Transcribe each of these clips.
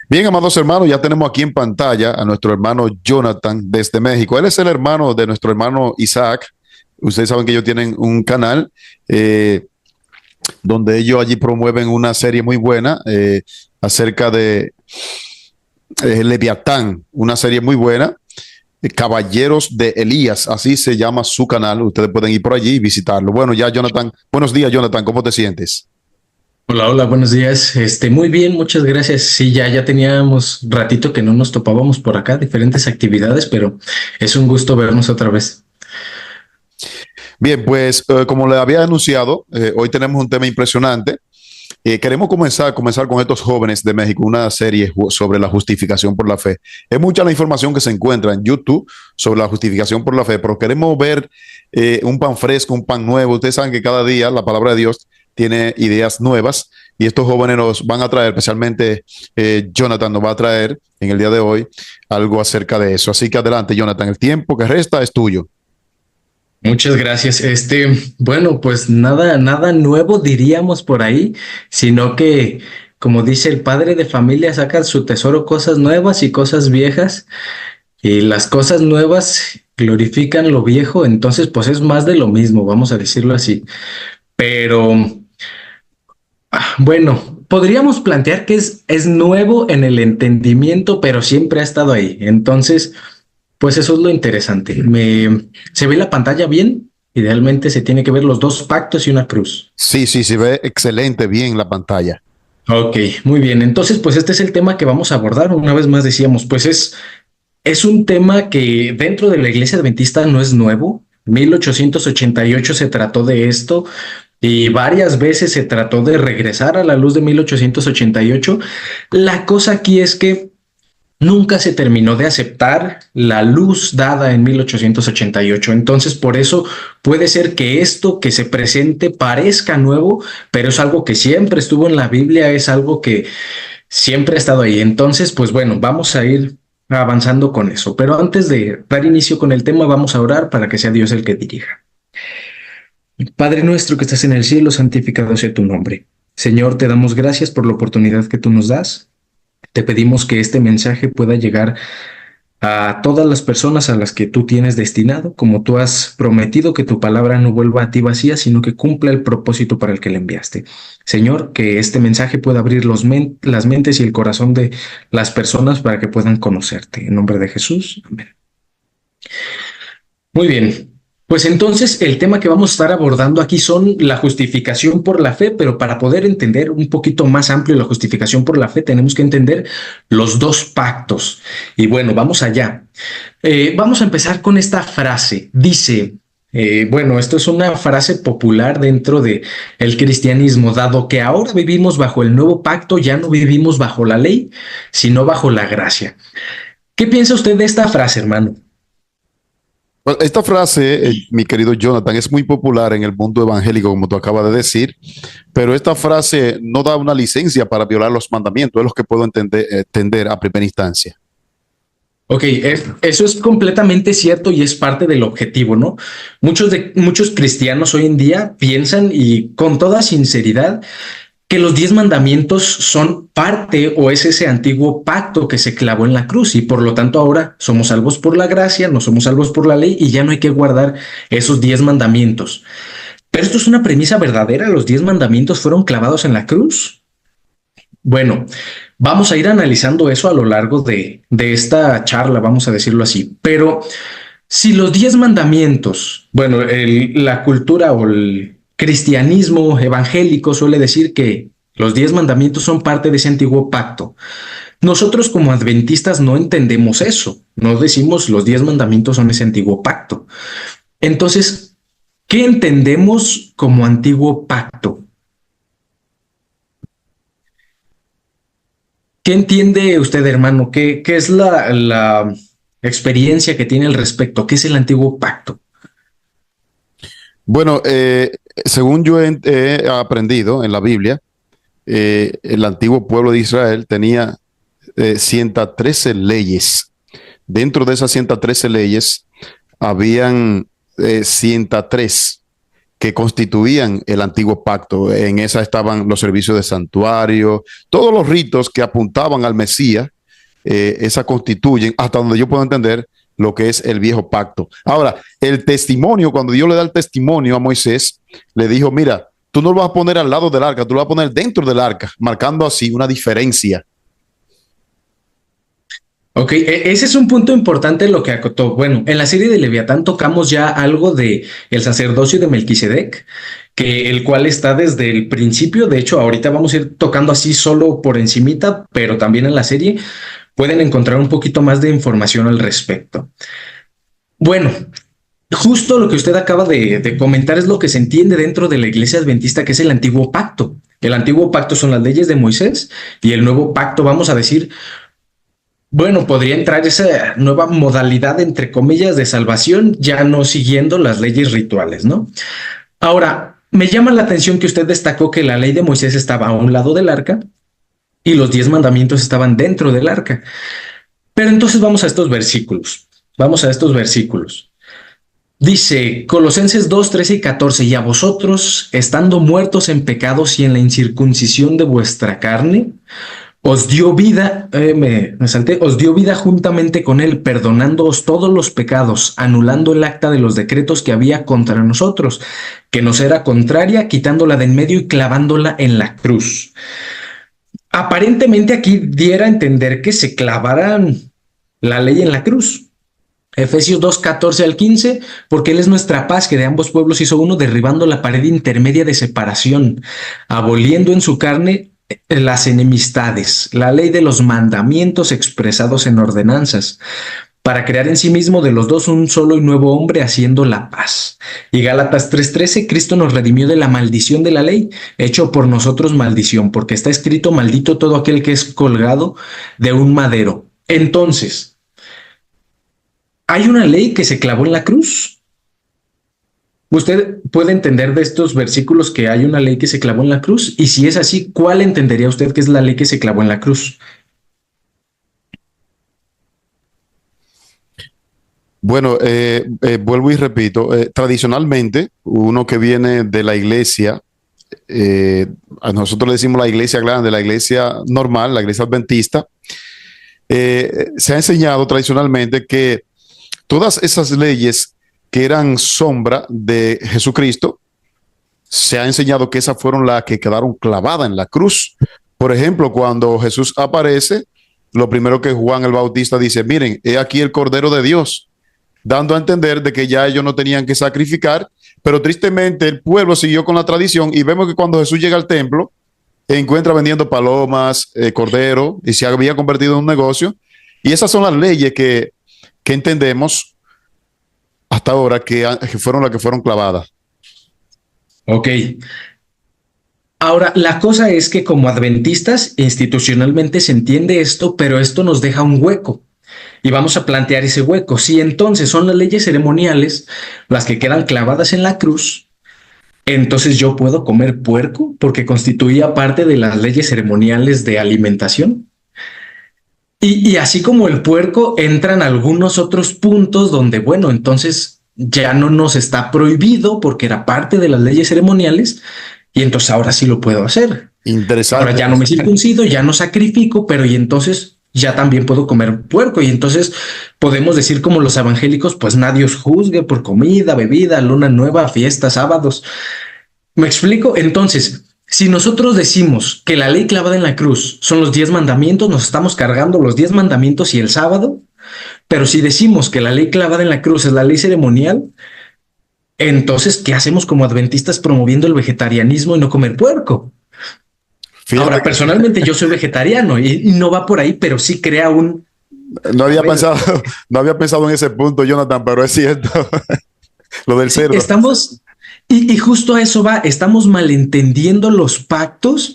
Bien, amados hermanos, ya tenemos aquí en pantalla a nuestro hermano Jonathan desde México. Él es el hermano de nuestro hermano Isaac. Ustedes saben que ellos tienen un canal eh, donde ellos allí promueven una serie muy buena acerca de Leviatán, una serie muy buena. Caballeros de Elías, así se llama su canal. Ustedes pueden ir por allí y visitarlo. Bueno, ya Jonathan, buenos días Jonathan, ¿cómo te sientes? Hola, hola, buenos días. Muy bien, muchas gracias. Sí, ya teníamos ratito que no nos topábamos por acá, diferentes actividades, pero es un gusto vernos otra vez. Bien, pues como le había anunciado, hoy tenemos un tema impresionante. Queremos comenzar con estos jóvenes de México, una serie sobre la justificación por la fe. Es mucha la información que se encuentra en YouTube sobre la justificación por la fe, pero queremos ver un pan fresco, un pan nuevo. Ustedes saben que cada día la palabra de Dios tiene ideas nuevas y estos jóvenes nos van a traer, especialmente Jonathan nos va a traer en el día de hoy algo acerca de eso. Así que adelante, Jonathan, el tiempo que resta es tuyo. Muchas gracias. Bueno, pues nada nuevo diríamos por ahí, sino que, como dice el padre de familia, saca su tesoro cosas nuevas y cosas viejas, y las cosas nuevas glorifican lo viejo, entonces pues es más de lo mismo, vamos a decirlo así. Pero bueno, podríamos plantear que es nuevo en el entendimiento, pero siempre ha estado ahí. Entonces, pues eso es lo interesante. ¿Se ve la pantalla bien? Idealmente se tiene que ver los dos pactos y una cruz. Sí, sí, se ve excelente bien la pantalla. Ok, muy bien. Entonces, pues este es el tema que vamos a abordar. Una vez más decíamos, pues es un tema que dentro de la Iglesia Adventista no es nuevo. 1888 se trató de esto y varias veces se trató de regresar a la luz de 1888. La cosa aquí es que nunca se terminó de aceptar la luz dada en 1888. Entonces, por eso puede ser que esto que se presente parezca nuevo, pero es algo que siempre estuvo en la Biblia, es algo que siempre ha estado ahí. Entonces, pues bueno, vamos a ir avanzando con eso. Pero antes de dar inicio con el tema, vamos a orar para que sea Dios el que dirija. Padre nuestro que estás en el cielo, santificado sea tu nombre. Señor, te damos gracias por la oportunidad que tú nos das. Te pedimos que este mensaje pueda llegar a todas las personas a las que tú tienes destinado, como tú has prometido que tu palabra no vuelva a ti vacía, sino que cumpla el propósito para el que le enviaste. Señor, que este mensaje pueda abrir las mentes y el corazón de las personas para que puedan conocerte. En nombre de Jesús. Amén. Muy bien. Pues entonces el tema que vamos a estar abordando aquí son la justificación por la fe, pero para poder entender un poquito más amplio la justificación por la fe tenemos que entender los dos pactos. Y bueno, vamos allá. Vamos a empezar con esta frase. Dice, bueno, esto es una frase popular dentro de el cristianismo, dado que ahora vivimos bajo el nuevo pacto, ya no vivimos bajo la ley, sino bajo la gracia. ¿Qué piensa usted de esta frase, hermano? Bueno, esta frase, mi querido Jonathan, es muy popular en el mundo evangélico, como tú acabas de decir, pero esta frase no da una licencia para violar los mandamientos, es lo que puedo entender a primera instancia. Ok, eso es completamente cierto y es parte del objetivo, ¿no? Muchos cristianos hoy en día piensan y con toda sinceridad que los 10 mandamientos son parte o es ese antiguo pacto que se clavó en la cruz y por lo tanto ahora somos salvos por la gracia, no somos salvos por la ley y ya no hay que guardar esos 10 mandamientos. Pero esto es una premisa verdadera, los 10 mandamientos fueron clavados en la cruz. Bueno, vamos a ir analizando eso a lo largo de esta charla, vamos a decirlo así. Pero si los 10 mandamientos, bueno, la cultura o el cristianismo evangélico suele decir que los 10 mandamientos son parte de ese antiguo pacto. Nosotros como adventistas no entendemos eso. No decimos los 10 mandamientos son ese antiguo pacto. Entonces, ¿qué entendemos como antiguo pacto? ¿Qué entiende usted, hermano? ¿Qué es la experiencia que tiene al respecto? ¿Qué es el antiguo pacto? Bueno, según yo he aprendido en la Biblia, el antiguo pueblo de Israel tenía 113 leyes. Dentro de esas 113 leyes habían 103 que constituían el antiguo pacto. En esa estaban los servicios de santuario, todos los ritos que apuntaban al Mesías, esa constituyen, hasta donde yo puedo entender, lo que es el viejo pacto. Ahora, el testimonio, cuando Dios le da el testimonio a Moisés, le dijo, mira, tú no lo vas a poner al lado del arca, tú lo vas a poner dentro del arca, marcando así una diferencia. Ok, ese es un punto importante en lo que acotó. Bueno, en la serie de Leviatán tocamos ya algo de el sacerdocio de Melquisedec, que el cual está desde el principio. De hecho, ahorita vamos a ir tocando así solo por encimita, pero también en la serie pueden encontrar un poquito más de información al respecto. Bueno, justo lo que usted acaba de comentar es lo que se entiende dentro de la iglesia adventista, que es el antiguo pacto. El antiguo pacto son las leyes de Moisés y el nuevo pacto, vamos a decir, bueno, podría entrar esa nueva modalidad, entre comillas, de salvación, ya no siguiendo las leyes rituales, ¿no? Ahora, me llama la atención que usted destacó que la ley de Moisés estaba a un lado del arca y los 10 mandamientos estaban dentro del arca. Pero entonces vamos a estos versículos. Vamos a estos versículos. Dice Colosenses 2, 13 y 14, y a vosotros, estando muertos en pecados y en la incircuncisión de vuestra carne, os dio vida, me salté, os dio vida juntamente con él, perdonándoos todos los pecados, anulando el acta de los decretos que había contra nosotros, que nos era contraria, quitándola de en medio y clavándola en la cruz. Aparentemente aquí diera a entender que se clavaran la ley en la cruz. Efesios 2, 14 al 15, porque Él es nuestra paz, que de ambos pueblos hizo uno, derribando la pared intermedia de separación, aboliendo en su carne las enemistades, la ley de los mandamientos expresados en ordenanzas, para crear en sí mismo de los dos un solo y nuevo hombre, haciendo la paz. Y Gálatas 3:13, Cristo nos redimió de la maldición de la ley, hecho por nosotros maldición, porque está escrito, maldito todo aquel que es colgado de un madero. Entonces, ¿hay una ley que se clavó en la cruz? ¿Usted puede entender de estos versículos que hay una ley que se clavó en la cruz? Y si es así, ¿cuál entendería usted que es la ley que se clavó en la cruz? Bueno, vuelvo y repito, tradicionalmente uno que viene de la iglesia, a nosotros le decimos la iglesia grande, la iglesia normal, la iglesia adventista, se ha enseñado tradicionalmente que todas esas leyes que eran sombra de Jesucristo, se ha enseñado que esas fueron las que quedaron clavadas en la cruz. Por ejemplo, cuando Jesús aparece, lo primero que Juan el Bautista dice, miren, he aquí el Cordero de Dios, dando a entender de que ya ellos no tenían que sacrificar, pero tristemente el pueblo siguió con la tradición y vemos que cuando Jesús llega al templo, encuentra vendiendo palomas, cordero, y se había convertido en un negocio. Y esas son las leyes que entendemos hasta ahora que fueron las que fueron clavadas. Ok. Ahora, la cosa es que como adventistas, institucionalmente se entiende esto, pero esto nos deja un hueco. Y vamos a plantear ese hueco. Si entonces son las leyes ceremoniales las que quedan clavadas en la cruz, entonces yo puedo comer puerco porque constituía parte de las leyes ceremoniales de alimentación. Y así como el puerco, entran algunos otros puntos donde, bueno, entonces ya no nos está prohibido porque era parte de las leyes ceremoniales y entonces ahora sí lo puedo hacer. Ahora Interesante. ya no me circuncido, ya no sacrifico, pero y entonces ya también puedo comer puerco. Y entonces podemos decir como los evangélicos, pues nadie os juzgue por comida, bebida, luna nueva, fiestas, sábados. ¿Me explico? Entonces, si nosotros decimos que la ley clavada en la cruz son los 10 mandamientos, nos estamos cargando los 10 mandamientos y el sábado. Pero si decimos que la ley clavada en la cruz es la ley ceremonial, entonces, ¿qué hacemos como adventistas promoviendo el vegetarianismo y no comer puerco? Ahora, Fíjate, personalmente yo soy vegetariano y no va por ahí, pero sí crea un... no A había ver, pensado, no había pensado en ese punto, Jonathan, pero es cierto, lo del sí, cerdo. estamos... Y justo a eso va, estamos malentendiendo los pactos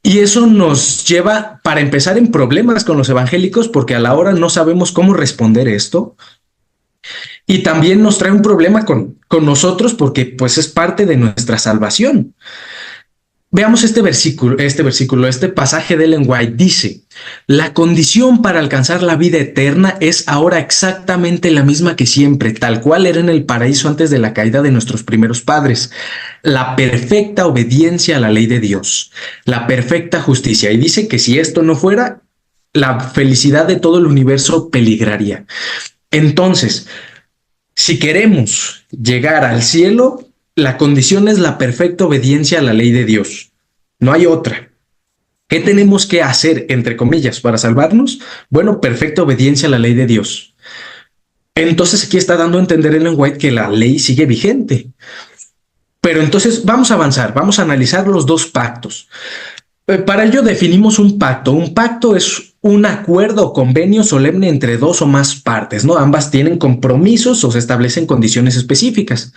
y eso nos lleva, para empezar, en problemas con los evangélicos porque a la hora no sabemos cómo responder esto. Y también nos trae un problema con nosotros porque pues es parte de nuestra salvación. Veamos este pasaje de Ellen White dice: la condición para alcanzar la vida eterna es ahora exactamente la misma que siempre, tal cual era en el paraíso antes de la caída de nuestros primeros padres. La perfecta obediencia a la ley de Dios, la perfecta justicia. Y dice que si esto no fuera, la felicidad de todo el universo peligraría. Entonces, si queremos llegar al cielo, la condición es la perfecta obediencia a la ley de Dios. No hay otra. ¿Qué tenemos que hacer, entre comillas, para salvarnos? Bueno, perfecta obediencia a la ley de Dios. Entonces aquí está dando a entender Ellen White que la ley sigue vigente. Pero entonces vamos a avanzar, vamos a analizar los dos pactos. Para ello definimos un pacto. Un pacto es un acuerdo o convenio solemne entre dos o más partes, ¿no? Ambas tienen compromisos o se establecen condiciones específicas.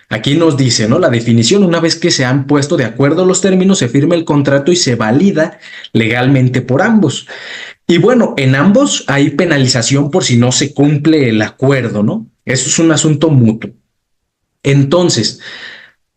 Aquí nos dice, ¿no? La definición: una vez que se han puesto de acuerdo los términos, se firma el contrato y se valida legalmente por ambos. Y bueno, en ambos hay penalización por si no se cumple el acuerdo, ¿no? Eso es un asunto mutuo. Entonces,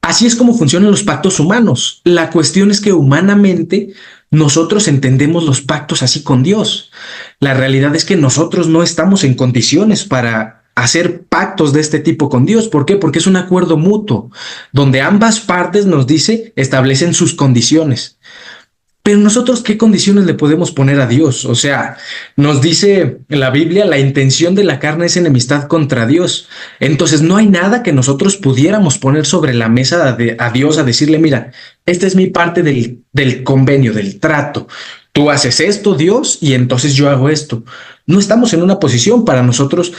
así es como funcionan los pactos humanos. La cuestión es que humanamente nosotros entendemos los pactos así con Dios. La realidad es que nosotros no estamos en condiciones para hacer pactos de este tipo con Dios. ¿Por qué? Porque es un acuerdo mutuo, donde ambas partes, nos dice, establecen sus condiciones. Pero nosotros, ¿qué condiciones le podemos poner a Dios? O sea, nos dice la Biblia: la intención de la carne es enemistad contra Dios. Entonces no hay nada que nosotros pudiéramos poner sobre la mesa a Dios a decirle: mira, esta es mi parte del convenio, del trato. Tú haces esto, Dios, y entonces yo hago esto. No estamos en una posición para nosotros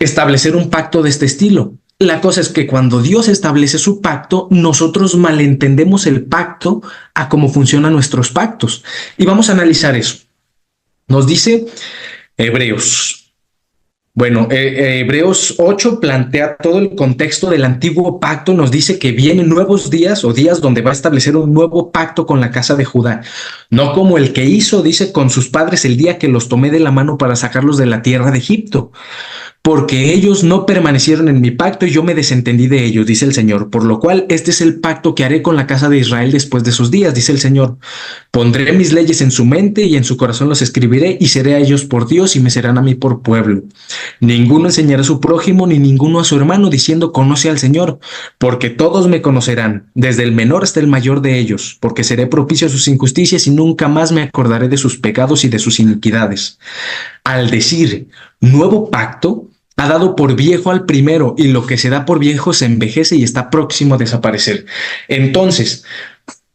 establecer un pacto de este estilo. La cosa es que cuando Dios establece su pacto, nosotros malentendemos el pacto a cómo funcionan nuestros pactos. Y vamos a analizar eso. Nos dice Hebreos. Bueno, Hebreos 8 plantea todo el contexto del antiguo pacto. Nos dice que vienen nuevos días o días donde va a establecer un nuevo pacto con la casa de Judá. No como el que hizo, dice, con sus padres el día que los tomé de la mano para sacarlos de la tierra de Egipto. Porque ellos no permanecieron en mi pacto y yo me desentendí de ellos, dice el Señor. Por lo cual, este es el pacto que haré con la casa de Israel después de sus días, dice el Señor. Pondré mis leyes en su mente y en su corazón los escribiré, y seré a ellos por Dios y me serán a mí por pueblo. Ninguno enseñará a su prójimo ni ninguno a su hermano diciendo: conoce al Señor, porque todos me conocerán, desde el menor hasta el mayor de ellos, porque seré propicio a sus injusticias y nunca más me acordaré de sus pecados y de sus iniquidades. Al decir nuevo pacto, ha dado por viejo al primero, y lo que se da por viejo se envejece y está próximo a desaparecer. Entonces,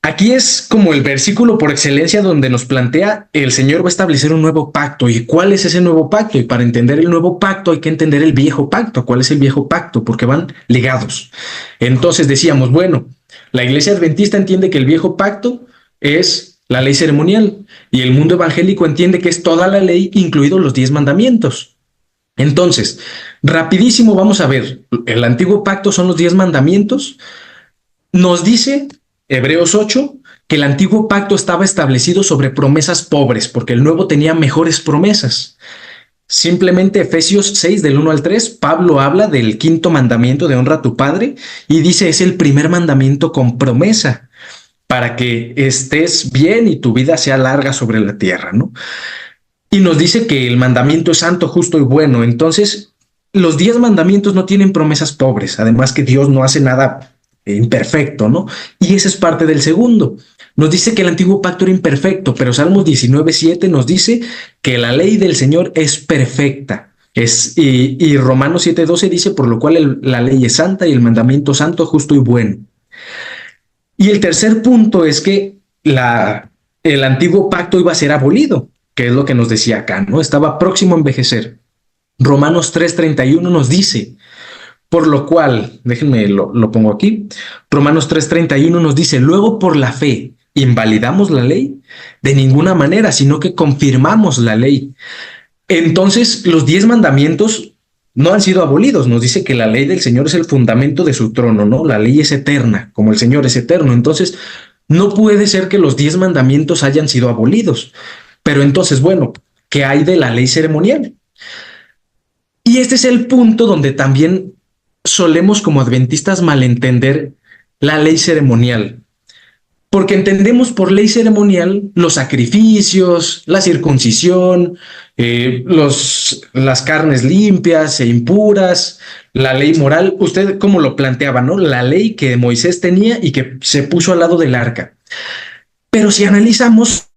aquí es como el versículo por excelencia donde nos plantea: el Señor va a establecer un nuevo pacto. ¿Y cuál es ese nuevo pacto? Y para entender el nuevo pacto hay que entender el viejo pacto. ¿Cuál es el viejo pacto? Porque van ligados. Entonces decíamos, bueno, la Iglesia Adventista entiende que el viejo pacto es la ley ceremonial, y el mundo evangélico entiende que es toda la ley, incluidos los 10 mandamientos. Entonces, rapidísimo vamos a ver, el antiguo pacto son los 10 mandamientos. Nos dice Hebreos 8 que el antiguo pacto estaba establecido sobre promesas pobres, porque el nuevo tenía mejores promesas. Simplemente Efesios 6 del 1 al 3, Pablo habla del quinto mandamiento de honra a tu padre y dice: es el primer mandamiento con promesa para que estés bien y tu vida sea larga sobre la tierra, ¿no? Y nos dice que el mandamiento es santo, justo y bueno. Entonces, los 10 mandamientos no tienen promesas pobres, además que Dios no hace nada imperfecto, ¿no? Y ese es parte del segundo. Nos dice que el antiguo pacto era imperfecto, pero Salmos 19:7 nos dice que la ley del Señor es perfecta. Y Romanos 7:12 dice: por lo cual la ley es santa y el mandamiento santo, justo y bueno. Y el tercer punto es que el antiguo pacto iba a ser abolido, que es lo que nos decía acá, ¿no? Estaba próximo a envejecer. Romanos 3:31 nos dice: por lo cual, déjenme lo pongo aquí, Romanos 3:31 nos dice: luego por la fe, ¿invalidamos la ley? De ninguna manera, sino que confirmamos la ley. Entonces, los 10 mandamientos no han sido abolidos. Nos dice que la ley del Señor es el fundamento de su trono, ¿no? La ley es eterna, como el Señor es eterno. Entonces, no puede ser que los 10 mandamientos hayan sido abolidos. Pero entonces, bueno, ¿qué hay de la ley ceremonial? Y este es el punto donde también solemos como adventistas malentender la ley ceremonial. Porque entendemos por ley ceremonial los sacrificios, la circuncisión, las carnes limpias e impuras, la ley moral. Usted como lo planteaba, ¿no? La ley que Moisés tenía y que se puso al lado del arca. Pero si analizamos...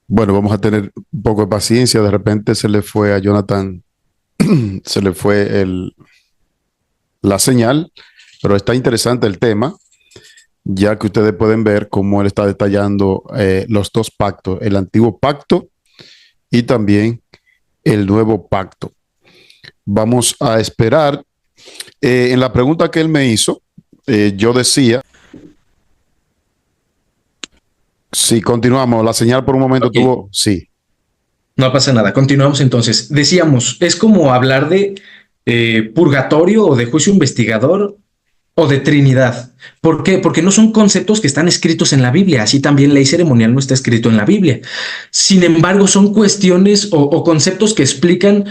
Bueno, vamos a tener un poco de paciencia. De repente se le fue a Jonathan, se le fue la señal, pero está interesante el tema, ya que ustedes pueden ver cómo él está detallando los dos pactos, el antiguo pacto y también el nuevo pacto. Vamos a esperar. En la pregunta que él me hizo, yo decía, si continuamos, la señal por un momento Ok, tuvo, sí. no pasa nada. Continuamos entonces. Decíamos, es como hablar de purgatorio o de juicio investigador o de Trinidad. ¿Por qué? Porque no son conceptos que están escritos en la Biblia, así también ley ceremonial no está escrito en la Biblia. Sin embargo, son cuestiones o conceptos que explican,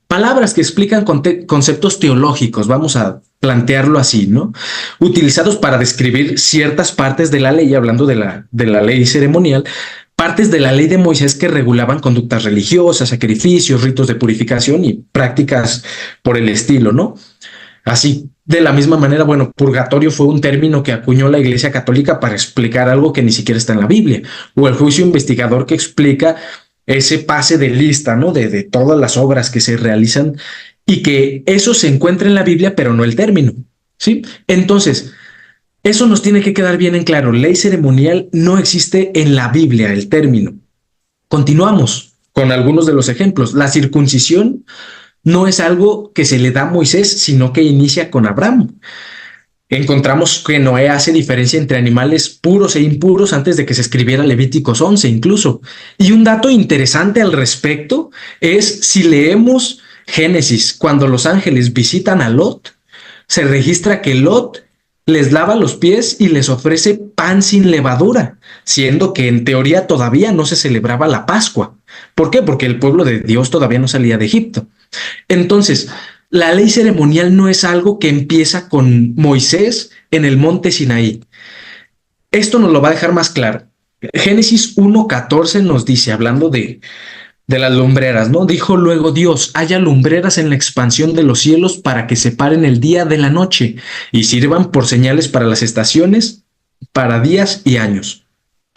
palabras que explican conceptos teológicos, vamos a plantearlo así, ¿no? Utilizados para describir ciertas partes de la ley, hablando de la ley ceremonial, partes de la ley de Moisés que regulaban conductas religiosas, sacrificios, ritos de purificación y prácticas por el estilo, ¿no? Así, de la misma manera, bueno, purgatorio fue un término que acuñó la Iglesia Católica para explicar algo que ni siquiera está en la Biblia, o el juicio investigador que explica ese pase de lista, ¿no? De todas las obras que se realizan y que eso se encuentra en la Biblia, pero no el término, ¿sí? Entonces, eso nos tiene que quedar bien en claro. Ley ceremonial no existe en la Biblia, el término. Continuamos con algunos de los ejemplos. La circuncisión no es algo que se le da a Moisés, sino que inicia con Abraham. Encontramos que Noé hace diferencia entre animales puros e impuros antes de que se escribiera Levíticos 11 incluso. Y un dato interesante al respecto es si leemos Génesis, cuando los ángeles visitan a Lot, se registra que Lot les lava los pies y les ofrece pan sin levadura, siendo que en teoría todavía no se celebraba la Pascua. ¿Por qué? Porque el pueblo de Dios todavía no salía de Egipto. Entonces, la ley ceremonial no es algo que empieza con Moisés en el monte Sinaí. Esto nos lo va a dejar más claro. Génesis 1:14 nos dice, hablando de las lumbreras, ¿no? Dijo luego Dios, haya lumbreras en la expansión de los cielos para que separen el día de la noche y sirvan por señales para las estaciones, para días y años.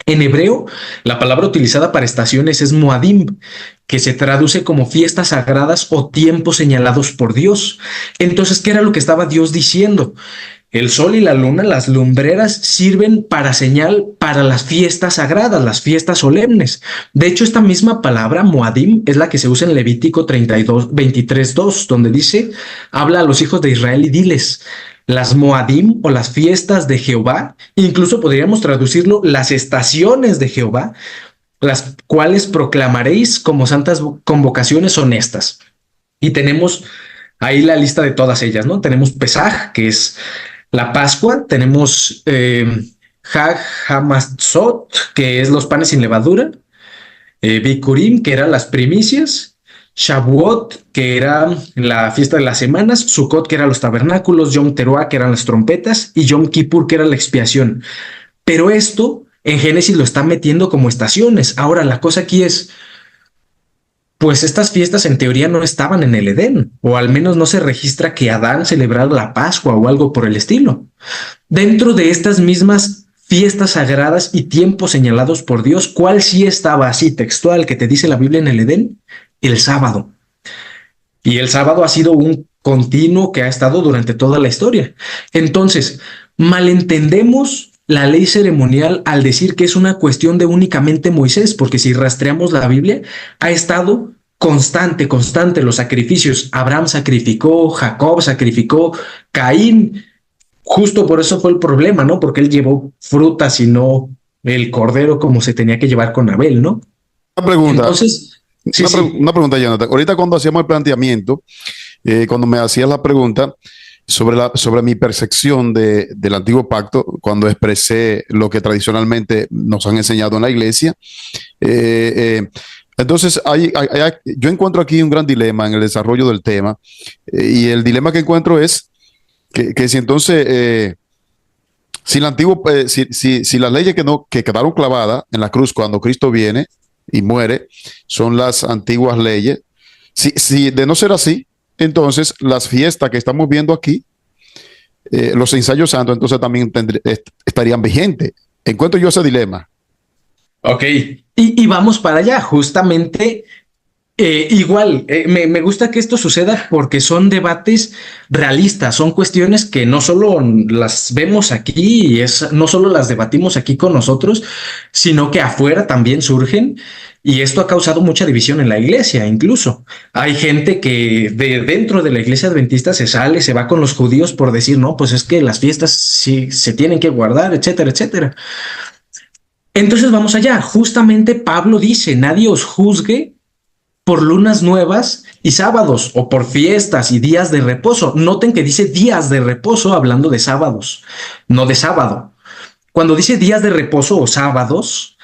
En hebreo, la palabra utilizada para estaciones es Moadim, que se traduce como fiestas sagradas o tiempos señalados por Dios. Entonces, ¿qué era lo que estaba Dios diciendo? El sol y la luna, las lumbreras, sirven para señal para las fiestas sagradas, las fiestas solemnes. De hecho, esta misma palabra, Moadim, es la que se usa en Levítico 32, 23:2, donde dice, habla a los hijos de Israel y diles, las Moadim o las fiestas de Jehová, incluso podríamos traducirlo, las estaciones de Jehová, las cuales proclamaréis como santas convocaciones honestas. Y tenemos ahí la lista de todas ellas, ¿no? Tenemos Pesaj, que es la Pascua, tenemos Hag Hamatzot, que es los panes sin levadura, Bikurim, que eran las primicias, Shavuot, que era la fiesta de las semanas, Sukkot, que eran los tabernáculos, Yom Teruah, que eran las trompetas, y Yom Kippur, que era la expiación. Pero esto en Génesis lo está metiendo como estaciones. Ahora, la cosa aquí es, pues estas fiestas en teoría no estaban en el Edén, o al menos no se registra que Adán celebrara la Pascua o algo por el estilo. Dentro de estas mismas fiestas sagradas y tiempos señalados por Dios, ¿cuál sí estaba así textual que te dice la Biblia en el Edén? El sábado. Y el sábado ha sido un continuo que ha estado durante toda la historia. Entonces, malentendemos la ley ceremonial al decir que es una cuestión de únicamente Moisés, porque si rastreamos la Biblia, ha estado constante los sacrificios. Abraham sacrificó, Jacob sacrificó, Caín, justo por eso fue el problema, ¿no? Porque él llevó frutas y no el cordero como se tenía que llevar con Abel, ¿no? Una pregunta, Entonces, sí, sí. una pregunta, Jonathan. Ahorita cuando hacíamos el planteamiento, cuando me hacías la pregunta sobre mi percepción del antiguo pacto, cuando expresé lo que tradicionalmente nos han enseñado en la iglesia, eh, eh, Entonces, yo encuentro aquí un gran dilema en el desarrollo del tema, y el dilema que encuentro es que si entonces, si, la antiguo, si las leyes que quedaron clavadas en la cruz cuando Cristo viene y muere son las antiguas leyes, si de no ser así, entonces las fiestas que estamos viendo aquí, los ensayos santos, entonces también estarían vigentes. Encuentro yo ese dilema. Ok, y vamos para allá, justamente. Igual, me gusta que esto suceda porque son debates realistas, son cuestiones que no solo las vemos aquí, no solo las debatimos aquí con nosotros, sino que afuera también surgen, y esto ha causado mucha división en la iglesia. Incluso hay gente que dentro de la iglesia adventista se sale, se va con los judíos por decir, no, pues es que las fiestas sí se tienen que guardar, etcétera, etcétera. Entonces vamos allá, justamente Pablo dice, nadie os juzgue por lunas nuevas y sábados, o por fiestas y días de reposo. Noten que dice días de reposo hablando de sábados, no de sábado. Cuando dice días de reposo o sábados,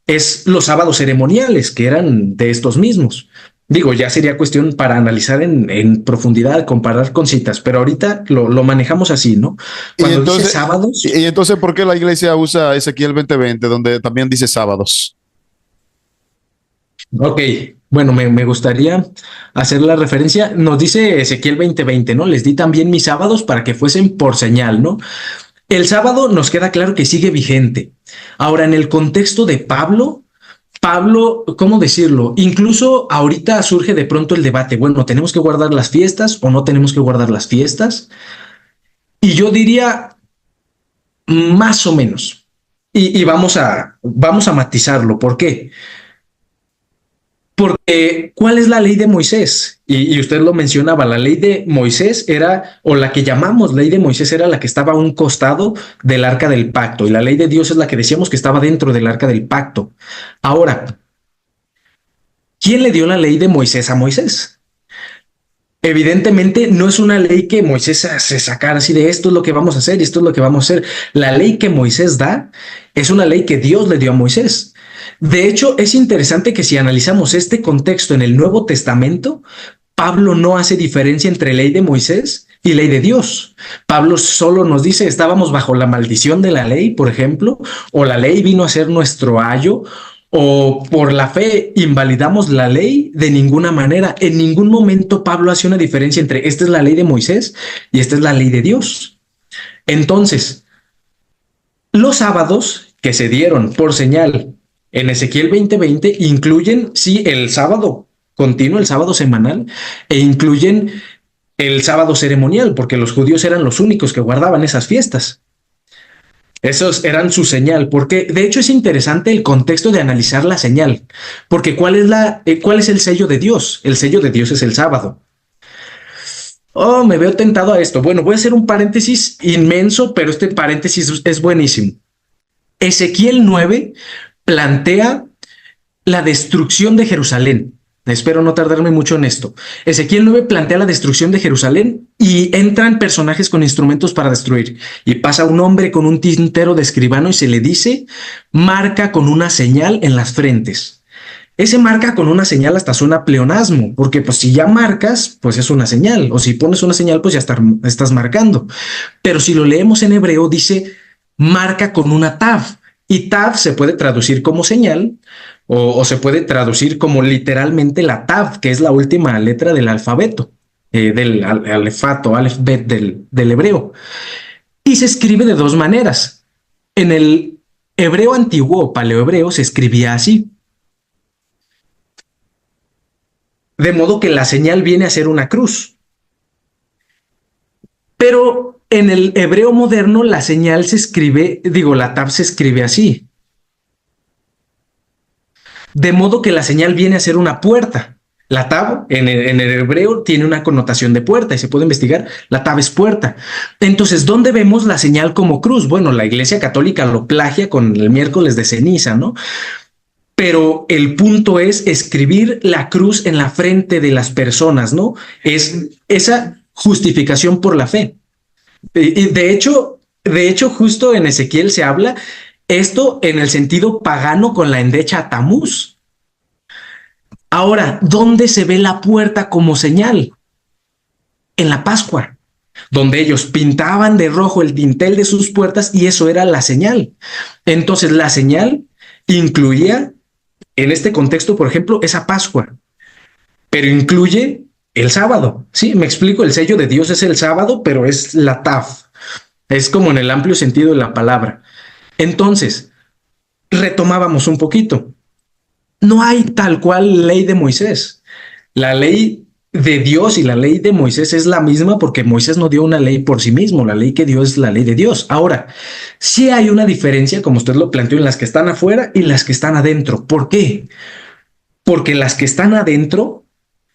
es los sábados ceremoniales, que eran de estos mismos. Digo, ya sería cuestión para analizar en profundidad, comparar con citas, pero ahorita lo manejamos así, ¿no? Y Cuando dice entonces, sábados, y entonces, ¿por qué la iglesia usa Ezequiel 20:20, donde también dice sábados? ok, bueno, me gustaría hacer la referencia. Nos dice Ezequiel 20:20, ¿no? Les di también mis sábados para que fuesen por señal, ¿no? El sábado nos queda claro que sigue vigente. Ahora, en el contexto de Pablo, ¿cómo decirlo? Incluso ahorita surge de pronto el debate, bueno, ¿tenemos que guardar las fiestas o no tenemos que guardar las fiestas? Y yo diría más o menos. Y vamos a matizarlo. ¿Por qué? Porque, ¿cuál es la ley de Moisés? Y usted lo mencionaba, la ley de Moisés era, o la que llamamos ley de Moisés, era la que estaba a un costado del arca del pacto, y la ley de Dios es la que decíamos que estaba dentro del arca del pacto. Ahora, ¿quién le dio la ley de Moisés a Moisés? Evidentemente no es una ley que Moisés se sacara así de esto es lo que vamos a hacer y esto es lo que vamos a hacer. La ley que Moisés da es una ley que Dios le dio a Moisés. De hecho, es interesante que si analizamos este contexto en el Nuevo Testamento, Pablo no hace diferencia entre ley de Moisés y ley de Dios. Pablo solo nos dice, estábamos bajo la maldición de la ley, por ejemplo, o la ley vino a ser nuestro ayo, o por la fe invalidamos la ley. De ninguna manera, en ningún momento Pablo hace una diferencia entre esta es la ley de Moisés y esta es la ley de Dios. Entonces, los sábados que se dieron por señal en Ezequiel 20:20 incluyen, sí, el sábado continuo, el sábado semanal, e incluyen el sábado ceremonial, porque los judíos eran los únicos que guardaban esas fiestas. Esos eran su señal, porque de hecho es interesante el contexto de analizar la señal, porque ¿cuál es el sello de Dios? El sello de Dios es el sábado. Oh, me veo tentado a esto. Bueno, voy a hacer un paréntesis inmenso, pero este paréntesis es buenísimo. Ezequiel 9 plantea la destrucción de Jerusalén. Espero no tardarme mucho en esto. Ezequiel 9 plantea la destrucción de Jerusalén y entran personajes con instrumentos para destruir. Y pasa un hombre con un tintero de escribano y se le dice, marca con una señal en las frentes. Ese marca con una señal hasta suena pleonasmo, porque pues si ya marcas, pues es una señal, o si pones una señal, pues ya estás marcando. Pero si lo leemos en hebreo, dice marca con una tav, y tav se puede traducir como señal, o se puede traducir como literalmente la tav, que es la última letra del alfabeto, del alefato, alefbet del hebreo. Y se escribe de dos maneras. En el hebreo antiguo o paleohebreo se escribía así. De modo que la señal viene a ser una cruz. Pero en el hebreo moderno la señal se escribe, la tab se escribe así. De modo que la señal viene a ser una puerta. La tab en el hebreo tiene una connotación de puerta y se puede investigar. La tab es puerta. Entonces, ¿dónde vemos la señal como cruz? Bueno, la Iglesia Católica lo plagia con el miércoles de ceniza, ¿no? Pero el punto es escribir la cruz en la frente de las personas, ¿no? Es esa justificación por la fe. Y de hecho, justo en Ezequiel se habla esto en el sentido pagano con la endecha Tamuz. Ahora, ¿dónde se ve la puerta como señal? En la Pascua, donde ellos pintaban de rojo el dintel de sus puertas y eso era la señal. Entonces, la señal incluía, en este contexto, por ejemplo, esa Pascua, pero incluye el sábado. Sí, me explico, el sello de Dios es el sábado, pero es la taf. Es como en el amplio sentido de la palabra. Entonces, retomábamos un poquito. No hay tal cual ley de Moisés. La ley de Dios y la ley de Moisés es la misma porque Moisés no dio una ley por sí mismo. La ley que dio es la ley de Dios. Ahora, sí hay una diferencia, como usted lo planteó, en las que están afuera y las que están adentro. ¿Por qué? Porque las que están adentro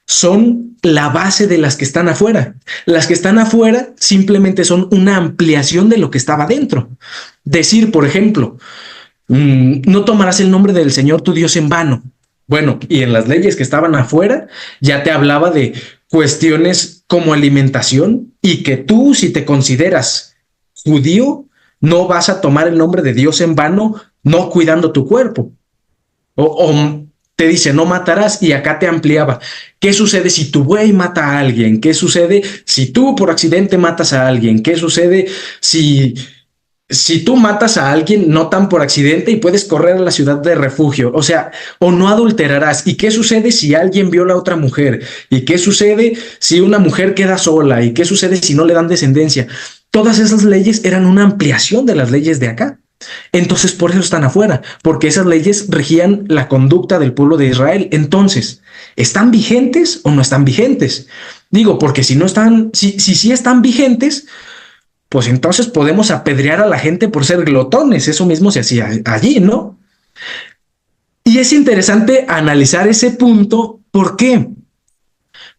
son la base de las que están afuera. Las que están afuera simplemente son una ampliación de lo que estaba dentro. Decir, por ejemplo, no tomarás el nombre del Señor tu Dios en vano. Bueno, y en las leyes que estaban afuera ya te hablaba de cuestiones como alimentación y que tú, si te consideras judío, no vas a tomar el nombre de Dios en vano, no cuidando tu cuerpo. O te dice, no matarás, y acá te ampliaba. ¿Qué sucede si tu buey mata a alguien? ¿Qué sucede si tú por accidente matas a alguien? ¿Qué sucede si tú matas a alguien no tan por accidente y puedes correr a la ciudad de refugio? O sea, o no adulterarás. ¿Y qué sucede si alguien viola a otra mujer? ¿Y qué sucede si una mujer queda sola? ¿Y qué sucede si no le dan descendencia? Todas esas leyes eran una ampliación de las leyes de acá. Entonces, por eso están afuera, porque esas leyes regían la conducta del pueblo de Israel. Entonces, ¿están vigentes o no están vigentes? Digo, porque si no están, si sí están vigentes, pues entonces podemos apedrear a la gente por ser glotones. Eso mismo se hacía allí, ¿no? Y es interesante analizar ese punto. ¿Por qué?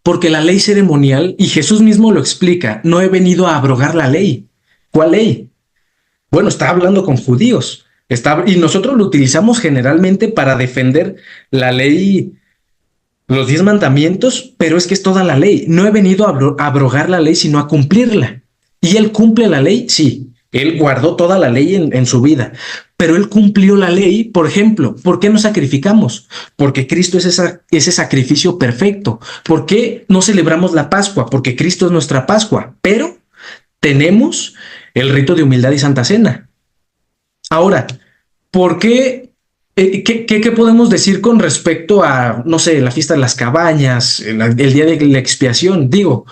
Porque la ley ceremonial, y Jesús mismo lo explica, no he venido a abrogar la ley. ¿Cuál ley? Bueno, está hablando con judíos. Y nosotros lo utilizamos generalmente para defender la ley, los 10 mandamientos, pero es que es toda la ley. No he venido a abrogar la ley, sino a cumplirla. ¿Y él cumple la ley? Sí, él guardó toda la ley en su vida, pero él cumplió la ley. Por ejemplo, ¿por qué nos sacrificamos? Porque Cristo es ese sacrificio perfecto. ¿Por qué no celebramos la Pascua? Porque Cristo es nuestra Pascua, pero tenemos el rito de humildad y santa cena. Ahora, ¿por qué? ¿Qué podemos decir con respecto a, no sé, la fiesta de las cabañas, el día de la expiación? Digo,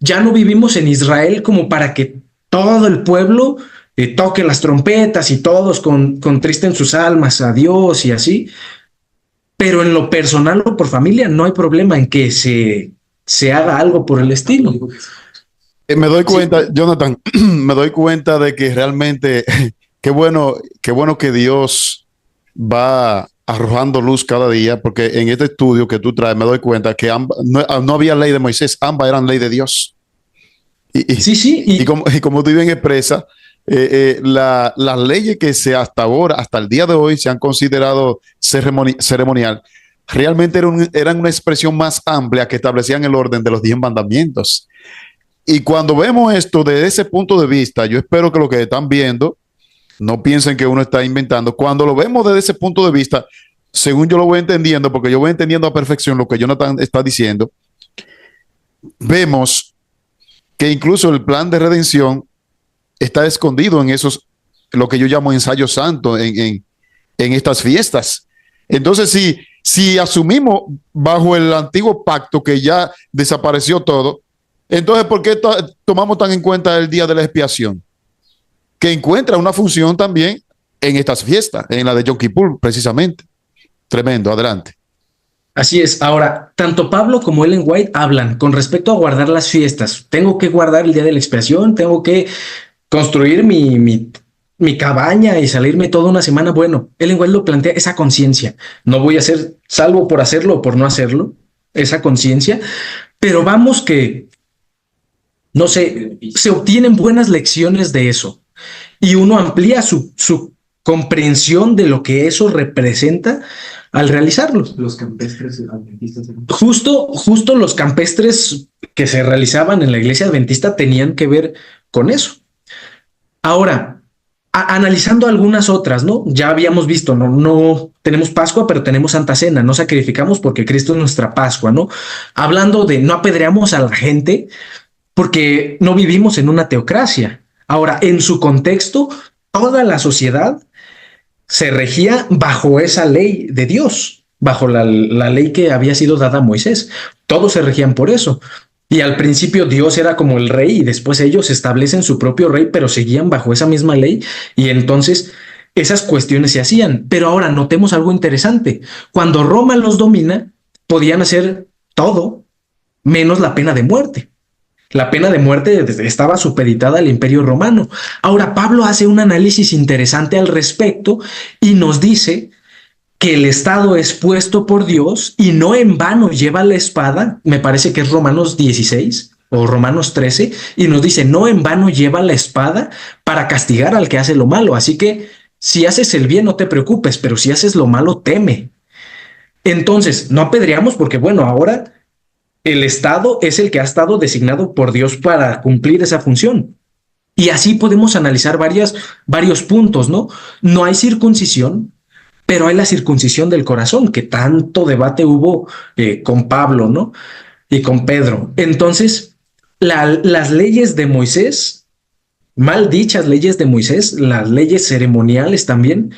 ya no vivimos en Israel como para que todo el pueblo toque las trompetas y todos contristen sus almas a Dios y así, pero en lo personal o por familia no hay problema en que se haga algo por el estilo. Me doy Sí, cuenta, Jonathan, me doy cuenta de que realmente qué bueno que Dios va arrojando luz cada día, porque en este estudio que tú traes me doy cuenta que no había ley de Moisés, ambas eran ley de Dios. Y, y, sí, sí, y como tú bien expresa, las leyes que hasta ahora, hasta el día de hoy, se han considerado ceremonial, realmente eran una expresión más amplia que establecían el orden de los 10 mandamientos. Y cuando vemos esto desde ese punto de vista, yo espero que lo que están viendo no piensen que uno está inventando. Cuando lo vemos desde ese punto de vista, según yo lo voy entendiendo, porque yo voy entendiendo a perfección lo que Jonathan está diciendo, vemos que incluso el plan de redención está escondido en esos, lo que yo llamo ensayos santos, en estas fiestas. Entonces, si asumimos bajo el antiguo pacto que ya desapareció todo, entonces, ¿por qué tomamos tan en cuenta el día de la expiación? Que encuentra una función también en estas fiestas, en la de Yom Kippur, precisamente. Tremendo, adelante. así es. Ahora, tanto Pablo como Ellen White hablan con respecto a guardar las fiestas. Tengo que guardar el día de la expiación, tengo que construir mi cabaña y salirme toda una semana. Bueno, Ellen White lo plantea, esa conciencia. No voy a hacer salvo por hacerlo o por no hacerlo, esa conciencia. Pero vamos que, no sé, se obtienen buenas lecciones de eso y uno amplía su comprensión de lo que eso representa al realizarlo. Los campestres adventistas. Justo los campestres que se realizaban en la iglesia adventista tenían que ver con eso. Ahora, Analizando algunas otras, ¿no? Ya habíamos visto, no tenemos Pascua, pero tenemos Santa Cena, no sacrificamos porque Cristo es nuestra Pascua, ¿no? Hablando de no apedreamos a la gente porque no vivimos en una teocracia. Ahora, en su contexto, toda la sociedad se regía bajo esa ley de Dios, bajo la ley que había sido dada a Moisés. Todos se regían por eso. Y al principio Dios era como el rey y después ellos establecen su propio rey, pero seguían bajo esa misma ley y entonces esas cuestiones se hacían. Pero ahora notemos algo interesante. Cuando Roma los domina, podían hacer todo menos la pena de muerte. La pena de muerte estaba supeditada al Imperio Romano. Ahora Pablo hace un análisis interesante al respecto y nos dice que el Estado es puesto por Dios y no en vano lleva la espada, me parece que es Romanos 16 o Romanos 13, y nos dice, no en vano lleva la espada para castigar al que hace lo malo. Así que si haces el bien no te preocupes, pero si haces lo malo teme. Entonces, no apedreamos porque, bueno, ahora el Estado es el que ha estado designado por Dios para cumplir esa función. Y así podemos analizar varios puntos, ¿no? No hay circuncisión, pero hay la circuncisión del corazón, que tanto debate hubo con Pablo, ¿no? Y con Pedro. Entonces, las leyes de Moisés, mal dichas leyes de Moisés, las leyes ceremoniales también,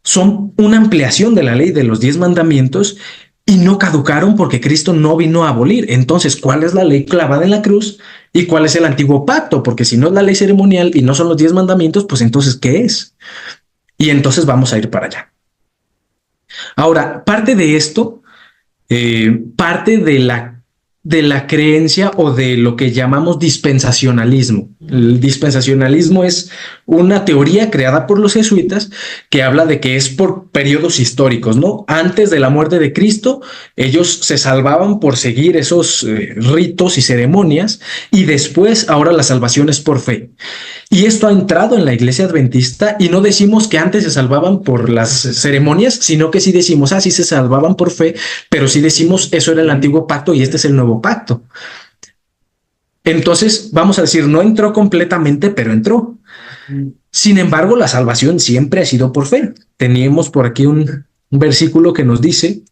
son una ampliación de la ley de los 10 mandamientos y no caducaron porque Cristo no vino a abolir. Entonces, ¿cuál es la ley clavada en la cruz? ¿Y cuál es el antiguo pacto? Porque si no es la ley ceremonial y no son los 10 mandamientos, pues entonces, ¿qué es? Y entonces vamos a ir para allá. Ahora, parte de esto, parte de la creencia o de lo que llamamos dispensacionalismo. El dispensacionalismo es una teoría creada por los jesuitas que habla de que es por periodos históricos, ¿no? Antes de la muerte de Cristo, ellos se salvaban por seguir esos ritos y ceremonias y después ahora la salvación es por fe. Y esto ha entrado en la iglesia adventista y no decimos que antes se salvaban por las ceremonias, sino que sí decimos, sí se salvaban por fe, pero sí decimos eso era el antiguo pacto y este es el nuevo pacto. Entonces vamos a decir, no entró completamente, pero entró. Sin embargo, la salvación siempre ha sido por fe. Teníamos por aquí un versículo que nos dice,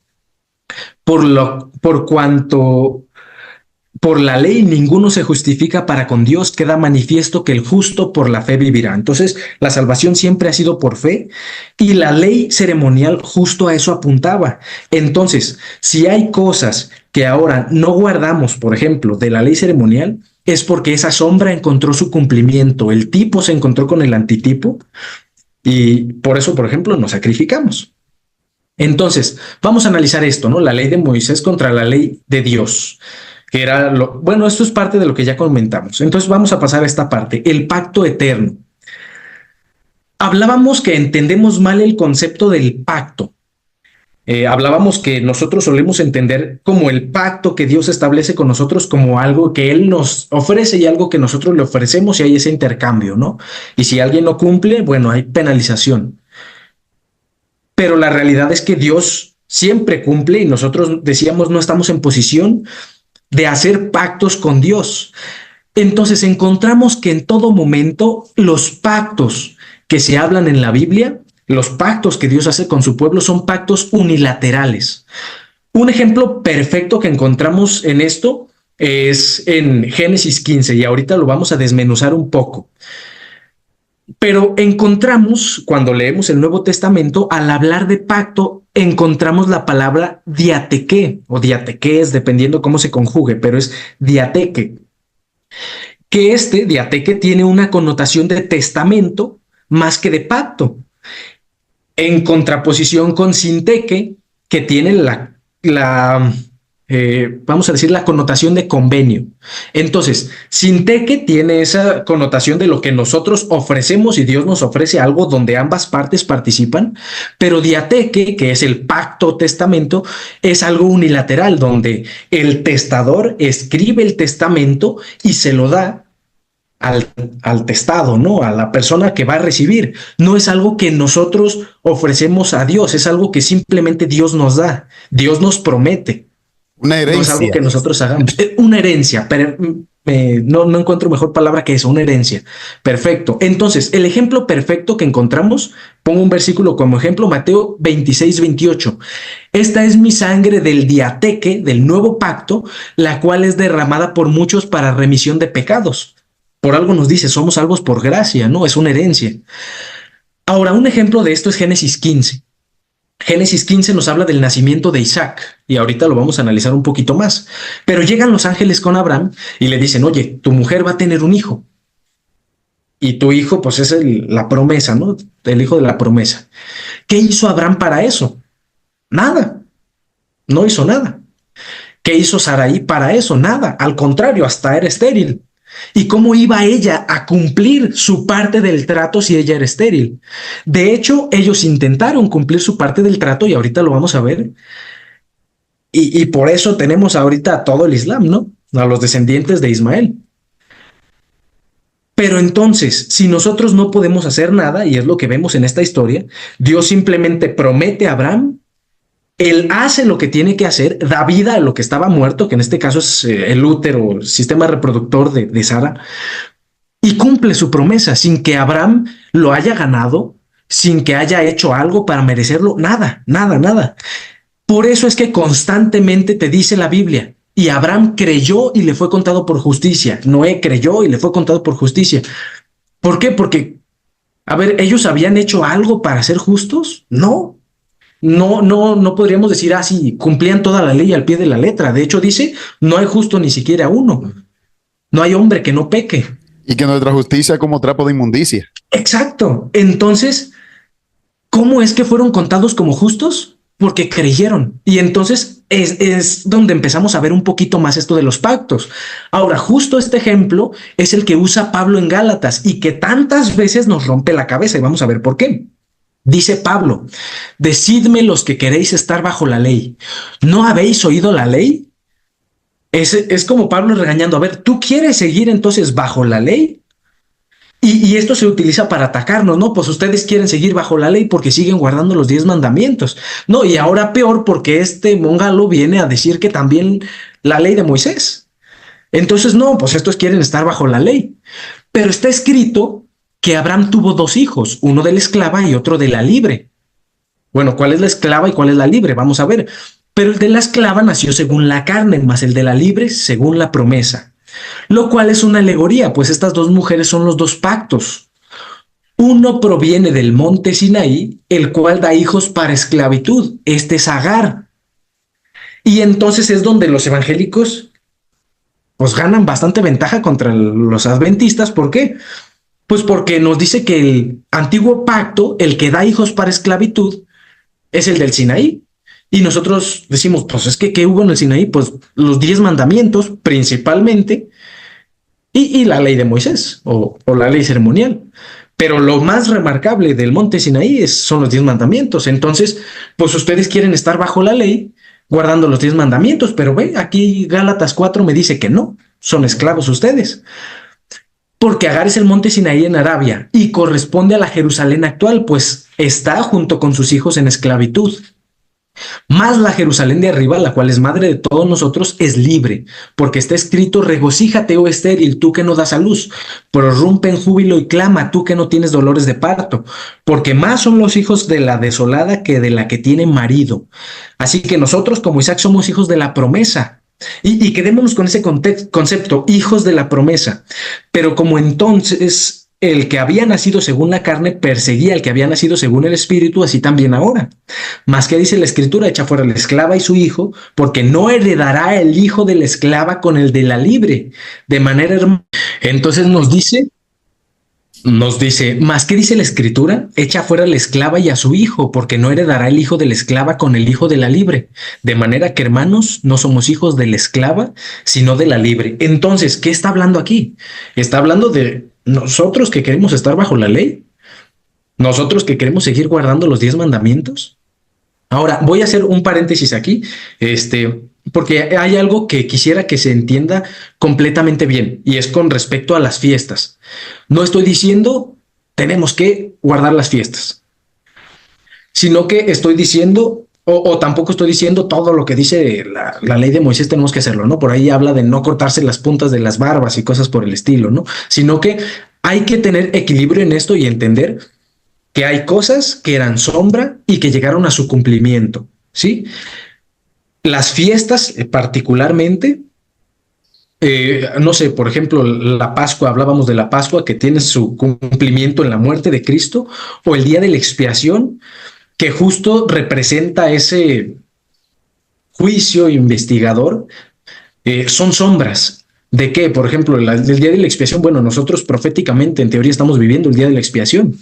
por cuanto por la ley ninguno se justifica para con Dios, queda manifiesto que el justo por la fe vivirá. Entonces, la salvación siempre ha sido por fe y la ley ceremonial justo a eso apuntaba. Entonces, si hay cosas que ahora no guardamos, por ejemplo, de la ley ceremonial, es porque esa sombra encontró su cumplimiento, el tipo se encontró con el antitipo y por eso, por ejemplo, nos sacrificamos. Entonces, vamos a analizar esto, ¿no? La ley de Moisés contra la ley de Dios. Que era bueno, esto es parte de lo que ya comentamos. Entonces vamos a pasar a esta parte, el pacto eterno. Hablábamos que entendemos mal el concepto del pacto. Hablábamos que nosotros solemos entender como el pacto que Dios establece con nosotros como algo que Él nos ofrece y algo que nosotros le ofrecemos y hay ese intercambio, ¿no? Y si alguien no cumple, bueno, hay penalización. Pero la realidad es que Dios siempre cumple y nosotros decíamos no estamos en posición de hacer pactos con Dios. Entonces encontramos que en todo momento los pactos que se hablan en la Biblia, los pactos que Dios hace con su pueblo son pactos unilaterales. Un ejemplo perfecto que encontramos en esto es en Génesis 15 y ahorita lo vamos a desmenuzar un poco. Pero encontramos, cuando leemos el Nuevo Testamento, al hablar de pacto, encontramos la palabra diateque o diateques, dependiendo cómo se conjugue, pero es diateque. Que este diateque tiene una connotación de testamento más que de pacto, en contraposición con sinteque, que tiene vamos a decir, la connotación de convenio. Entonces, sinteque tiene esa connotación de lo que nosotros ofrecemos y Dios nos ofrece algo donde ambas partes participan, pero diateque, que es el pacto o testamento, es algo unilateral, donde el testador escribe el testamento y se lo da al testado, ¿no? A la persona que va a recibir. No es algo que nosotros ofrecemos a Dios, es algo que simplemente Dios nos da, Dios nos promete. Una herencia. No es algo que nosotros hagamos. Una herencia, no encuentro mejor palabra que eso, una herencia. Perfecto. Entonces, el ejemplo perfecto que encontramos, pongo un versículo como ejemplo, Mateo 26-28. Esta es mi sangre del diateque, del nuevo pacto, la cual es derramada por muchos para remisión de pecados. Por algo nos dice, somos salvos por gracia, ¿no? Es una herencia. Ahora, un ejemplo de esto es Génesis 15. Génesis 15 nos habla del nacimiento de Isaac y ahorita lo vamos a analizar un poquito más. Pero llegan los ángeles con Abraham y le dicen, oye, tu mujer va a tener un hijo y tu hijo pues es la promesa, ¿no? El hijo de la promesa. ¿Qué hizo Abraham para eso? Nada, no hizo nada. ¿Qué hizo Sarai para eso? Nada, al contrario, hasta era estéril. ¿Y cómo iba ella a cumplir su parte del trato si ella era estéril? De hecho, ellos intentaron cumplir su parte del trato y ahorita lo vamos a ver. Y por eso tenemos ahorita a todo el Islam, ¿no? A los descendientes de Ismael. Pero entonces, si nosotros no podemos hacer nada, y es lo que vemos en esta historia, Dios simplemente promete a Abraham, él hace lo que tiene que hacer, da vida a lo que estaba muerto, que en este caso es el útero, el sistema reproductor de Sara, y cumple su promesa sin que Abraham lo haya ganado, sin que haya hecho algo para merecerlo, nada, nada, nada. Por eso es que constantemente te dice la Biblia, y Abraham creyó y le fue contado por justicia, Noé creyó y le fue contado por justicia. ¿Por qué? Porque, a ver, ¿ellos habían hecho algo para ser justos? No. No podríamos decir así, cumplían toda la ley al pie de la letra. De hecho, dice, no hay justo ni siquiera uno. No hay hombre que no peque. Y que nuestra justicia es como trapo de inmundicia. Exacto. Entonces, ¿cómo es que fueron contados como justos? Porque creyeron. Y entonces es donde empezamos a ver un poquito más esto de los pactos. Ahora, justo este ejemplo es el que usa Pablo en Gálatas y que tantas veces nos rompe la cabeza y vamos a ver por qué. Dice Pablo, decidme los que queréis estar bajo la ley. ¿No habéis oído la ley? Es como Pablo regañando, a ver, ¿tú quieres seguir entonces bajo la ley? Y esto se utiliza para atacarnos, ¿no? Pues ustedes quieren seguir bajo la ley porque siguen guardando los 10 mandamientos. No, y ahora peor porque este mongalo viene a decir que también la ley de Moisés. Entonces, no, pues estos quieren estar bajo la ley. Pero está escrito que Abraham tuvo dos hijos, uno de la esclava y otro de la libre. Bueno, ¿cuál es la esclava y cuál es la libre? Vamos a ver. Pero el de la esclava nació según la carne, más el de la libre según la promesa. Lo cual es una alegoría, pues estas dos mujeres son los dos pactos. Uno proviene del monte Sinaí, el cual da hijos para esclavitud. Este es Agar. Y entonces es donde los evangélicos pues ganan bastante ventaja contra los adventistas. ¿Por qué? Pues porque nos dice que el antiguo pacto, el que da hijos para esclavitud, es el del Sinaí. Y nosotros decimos, pues es que ¿qué hubo en el Sinaí? Pues los 10 mandamientos principalmente y la ley de Moisés o la ley ceremonial. Pero lo más remarcable del monte Sinaí son los 10 mandamientos. Entonces, pues ustedes quieren estar bajo la ley guardando los 10 mandamientos, pero ve, aquí Gálatas 4 me dice que no, son esclavos ustedes. Porque Agar es el monte Sinaí en Arabia y corresponde a la Jerusalén actual, pues está junto con sus hijos en esclavitud. Más la Jerusalén de arriba, la cual es madre de todos nosotros, es libre, porque está escrito, regocíjate, oh estéril, tú que no das a luz, prorrumpe en júbilo y clama, tú que no tienes dolores de parto, porque más son los hijos de la desolada que de la que tiene marido. Así que nosotros como Isaac somos hijos de la promesa. Y quedémonos con ese concepto, hijos de la promesa. Pero como entonces el que había nacido según la carne perseguía al que había nacido según el espíritu, así también ahora. Más que dice la escritura, echa fuera la esclava y su hijo, porque no heredará el hijo de la esclava con el de la libre, de manera hermosa. Entonces nos dice, más que dice la escritura, echa fuera la esclava y a su hijo, porque no heredará el hijo de la esclava con el hijo de la libre. De manera que, hermanos, no somos hijos de la esclava, sino de la libre. Entonces, ¿qué está hablando aquí? Está hablando de nosotros que queremos estar bajo la ley, nosotros que queremos seguir guardando los 10 mandamientos. Ahora, voy a hacer un paréntesis aquí, porque hay algo que quisiera que se entienda completamente bien, y es con respecto a las fiestas. No estoy diciendo tenemos que guardar las fiestas, sino que estoy diciendo O tampoco estoy diciendo todo lo que dice la ley de Moisés tenemos que hacerlo, ¿no? Por ahí habla de no cortarse las puntas de las barbas y cosas por el estilo, ¿no? Sino que hay que tener equilibrio en esto y entender que hay cosas que eran sombra y que llegaron a su cumplimiento, ¿sí? Las fiestas, particularmente, no sé, por ejemplo, la Pascua, hablábamos de la Pascua que tiene su cumplimiento en la muerte de Cristo, o el día de la expiación, que justo representa ese juicio investigador, son sombras. ¿De qué? Por ejemplo, el día de la expiación, bueno, nosotros proféticamente en teoría estamos viviendo el día de la expiación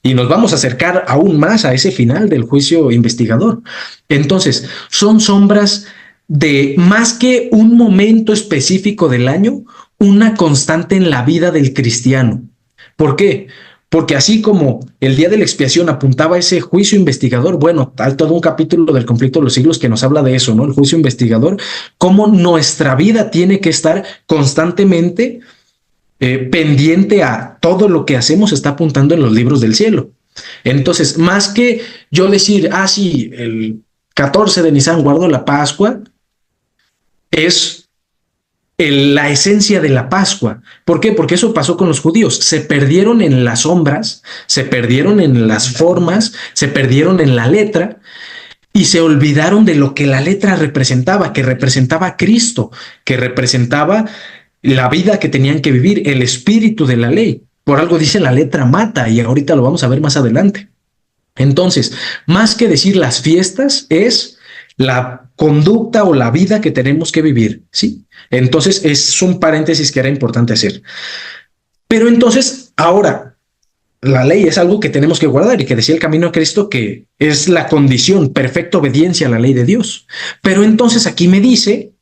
y nos vamos a acercar aún más a ese final del juicio investigador. Entonces, son sombras de más que un momento específico del año, una constante en la vida del cristiano. ¿Por qué? Porque así como el día de la expiación apuntaba a ese juicio investigador, bueno, hay todo un capítulo del conflicto de los siglos que nos habla de eso, ¿no? El juicio investigador, cómo nuestra vida tiene que estar constantemente pendiente a todo lo que hacemos, está apuntando en los libros del cielo. Entonces, más que yo decir, ah, sí, el 14 de Nisan guardo la Pascua, es la esencia de la Pascua. ¿Por qué? Porque eso pasó con los judíos. Se perdieron en las sombras, se perdieron en las formas, se perdieron en la letra y se olvidaron de lo que la letra representaba, que representaba a Cristo, que representaba la vida que tenían que vivir, el espíritu de la ley. Por algo dice la letra mata y ahorita lo vamos a ver más adelante. Entonces, más que decir las fiestas, es la conducta o la vida que tenemos que vivir, ¿sí? Entonces, es un paréntesis que era importante hacer. Pero entonces, ahora, la ley es algo que tenemos que guardar y que decía el camino a Cristo que es la condición, perfecta obediencia a la ley de Dios. Pero entonces aquí me dice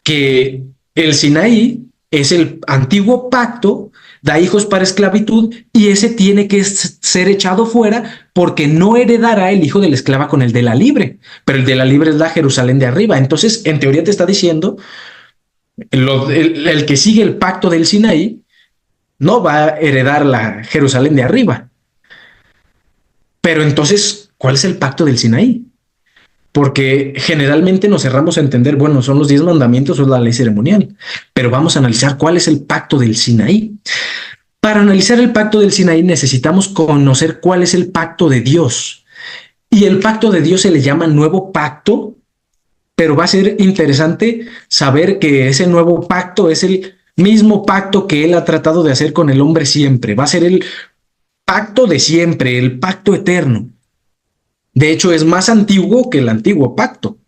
que el Sinaí es el antiguo pacto, da hijos para esclavitud y ese tiene que ser echado fuera porque no heredará el hijo de la esclava con el de la libre, pero el de la libre es la Jerusalén de arriba. Entonces, en teoría te está diciendo, el que sigue el pacto del Sinaí no va a heredar la Jerusalén de arriba. Pero entonces, ¿cuál es el pacto del Sinaí? Porque generalmente nos cerramos a entender, bueno, son los 10 mandamientos o la ley ceremonial, pero vamos a analizar cuál es el pacto del Sinaí. Para analizar el pacto del Sinaí necesitamos conocer cuál es el pacto de Dios. Y el pacto de Dios se le llama nuevo pacto, pero va a ser interesante saber que ese nuevo pacto es el mismo pacto que él ha tratado de hacer con el hombre siempre. Va a ser el pacto de siempre, el pacto eterno. De hecho, es más antiguo que el antiguo pacto.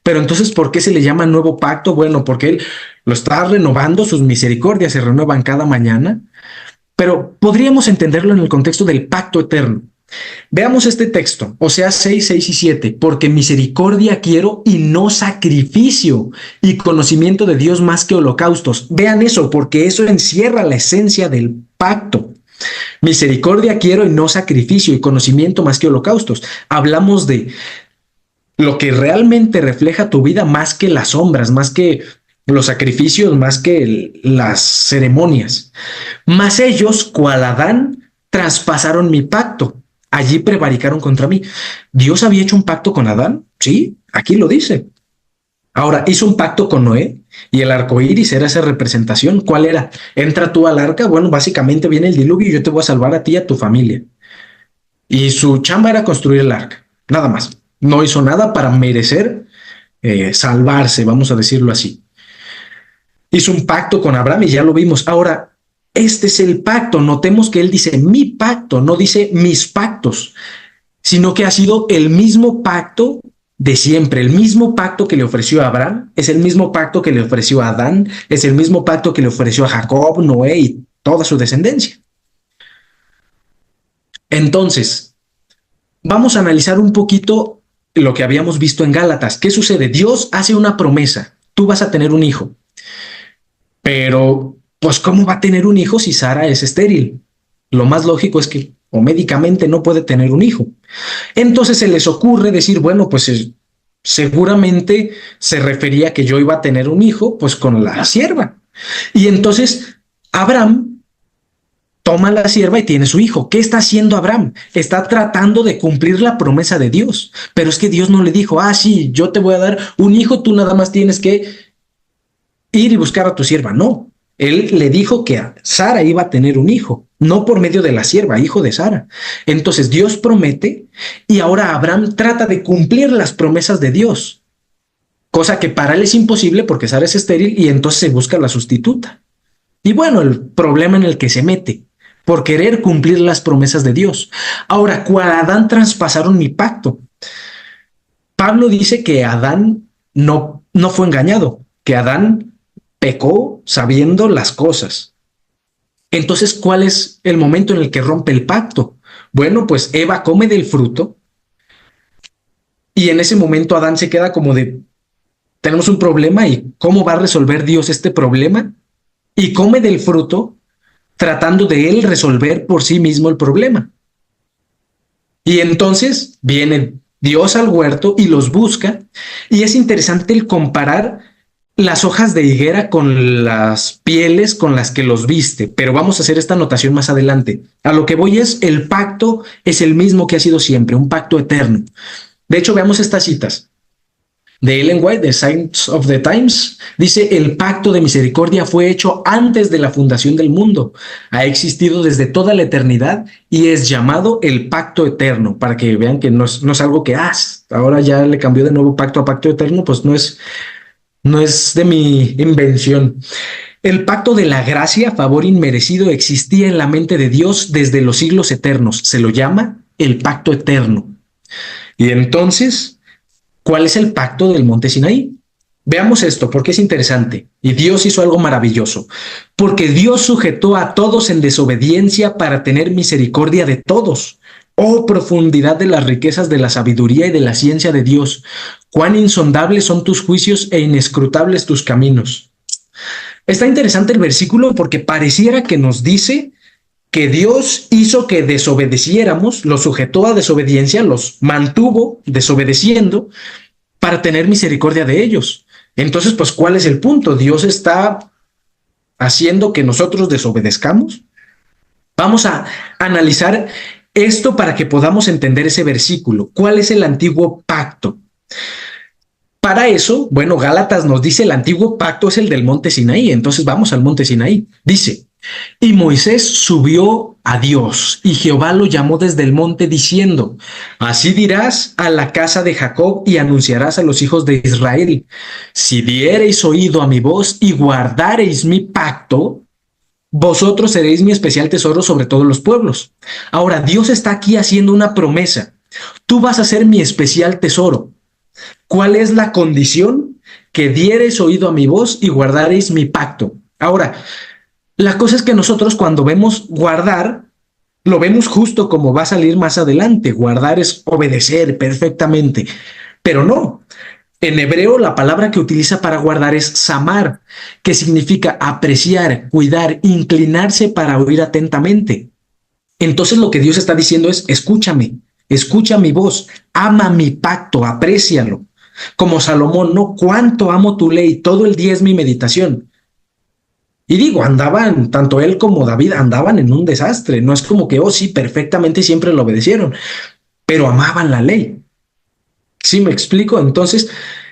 Pero entonces, ¿por qué se le llama nuevo pacto? Bueno, porque él lo está renovando, sus misericordias se renuevan cada mañana, pero podríamos entenderlo en el contexto del pacto eterno. Veamos este texto, Oseas 6, 6 y 7, porque misericordia quiero y no sacrificio, y conocimiento de Dios más que holocaustos. Vean eso, porque eso encierra la esencia del pacto. Misericordia quiero y no sacrificio, y conocimiento más que holocaustos. Hablamos de lo que realmente refleja tu vida más que las sombras, más que los sacrificios, más que las ceremonias. Mas ellos, cual Adán, traspasaron mi pacto. Allí prevaricaron contra mí. ¿Dios había hecho un pacto con Adán? Sí, aquí lo dice. Ahora, hizo un pacto con Noé y el arco iris era esa representación. ¿Cuál era? Entra tú al arca. Bueno, básicamente viene el diluvio y yo te voy a salvar a ti y a tu familia. Y su chamba era construir el arca, nada más. No hizo nada para merecer salvarse, vamos a decirlo así. Hizo un pacto con Abraham y ya lo vimos. Ahora, este es el pacto. Notemos que él dice mi pacto, no dice mis pactos, sino que ha sido el mismo pacto de siempre. El mismo pacto que le ofreció a Abraham es el mismo pacto que le ofreció a Adán, es el mismo pacto que le ofreció a Jacob, Noé y toda su descendencia. Entonces, vamos a analizar un poquito lo que habíamos visto en Gálatas. ¿Qué sucede? Dios hace una promesa. Tú vas a tener un hijo. Pero, pues, ¿cómo va a tener un hijo si Sara es estéril? Lo más lógico es que, o médicamente, no puede tener un hijo. Entonces se les ocurre decir, bueno, pues seguramente se refería a que yo iba a tener un hijo, pues con la sierva. Y entonces Abraham toma la sierva y tiene su hijo. ¿Qué está haciendo Abraham? Está tratando de cumplir la promesa de Dios. Pero es que Dios no le dijo, sí, yo te voy a dar un hijo, tú nada más tienes que ir y buscar a tu sierva. No, él le dijo que Sara iba a tener un hijo, no por medio de la sierva, hijo de Sara. Entonces Dios promete y ahora Abraham trata de cumplir las promesas de Dios, cosa que para él es imposible porque Sara es estéril y entonces se busca la sustituta. Y bueno, el problema en el que se mete por querer cumplir las promesas de Dios. Ahora, cuando Adán traspasaron mi pacto, Pablo dice que Adán no fue engañado, que Adán pecó sabiendo las cosas. Entonces, ¿cuál es el momento en el que rompe el pacto? Bueno, pues Eva come del fruto y en ese momento Adán se queda como de, tenemos un problema y ¿cómo va a resolver Dios este problema? Y come del fruto tratando de él resolver por sí mismo el problema. Y entonces viene Dios al huerto y los busca y es interesante el comparar las hojas de higuera con las pieles con las que los viste, pero vamos a hacer esta anotación más adelante. A lo que voy es, el pacto es el mismo que ha sido siempre, un pacto eterno. De hecho, veamos estas citas. De Ellen White, de Signs of the Times, dice, el pacto de misericordia fue hecho antes de la fundación del mundo, ha existido desde toda la eternidad y es llamado el pacto eterno, para que vean que no es algo que, ahora ya le cambió de nuevo pacto a pacto eterno, pues no es de mi invención. El pacto de la gracia, favor inmerecido, existía en la mente de Dios desde los siglos eternos, se lo llama el pacto eterno. Y entonces, ¿cuál es el pacto del monte Sinaí? Veamos esto, porque es interesante. Y Dios hizo algo maravilloso. Porque Dios sujetó a todos en desobediencia para tener misericordia de todos. Oh, profundidad de las riquezas de la sabiduría y de la ciencia de Dios. Cuán insondables son tus juicios e inescrutables tus caminos. Está interesante el versículo porque pareciera que nos dice que Dios hizo que desobedeciéramos, los sujetó a desobediencia, los mantuvo desobedeciendo para tener misericordia de ellos. Entonces, pues, ¿cuál es el punto? ¿Dios está haciendo que nosotros desobedezcamos? Vamos a analizar esto para que podamos entender ese versículo. ¿Cuál es el antiguo pacto? Para eso, bueno, Gálatas nos dice el antiguo pacto es el del monte Sinaí. Entonces vamos al monte Sinaí. Dice, y Moisés subió a Dios y Jehová lo llamó desde el monte diciendo, así dirás a la casa de Jacob y anunciarás a los hijos de Israel, si diereis oído a mi voz y guardareis mi pacto, vosotros seréis mi especial tesoro sobre todos los pueblos. Ahora, Dios está aquí haciendo una promesa. Tú vas a ser mi especial tesoro. ¿Cuál es la condición? Que diereis oído a mi voz y guardareis mi pacto. Ahora, la cosa es que nosotros cuando vemos guardar, lo vemos justo como va a salir más adelante. Guardar es obedecer perfectamente, pero no. En hebreo la palabra que utiliza para guardar es samar, que significa apreciar, cuidar, inclinarse para oír atentamente. Entonces lo que Dios está diciendo es, escúchame, escucha mi voz, ama mi pacto, aprécialo. Como Salomón, no, cuánto amo tu ley, todo el día es mi meditación. Y digo, andaban, tanto él como David andaban en un desastre. No es como que, sí, perfectamente siempre lo obedecieron, pero amaban la ley. ¿Sí me explico? Entonces,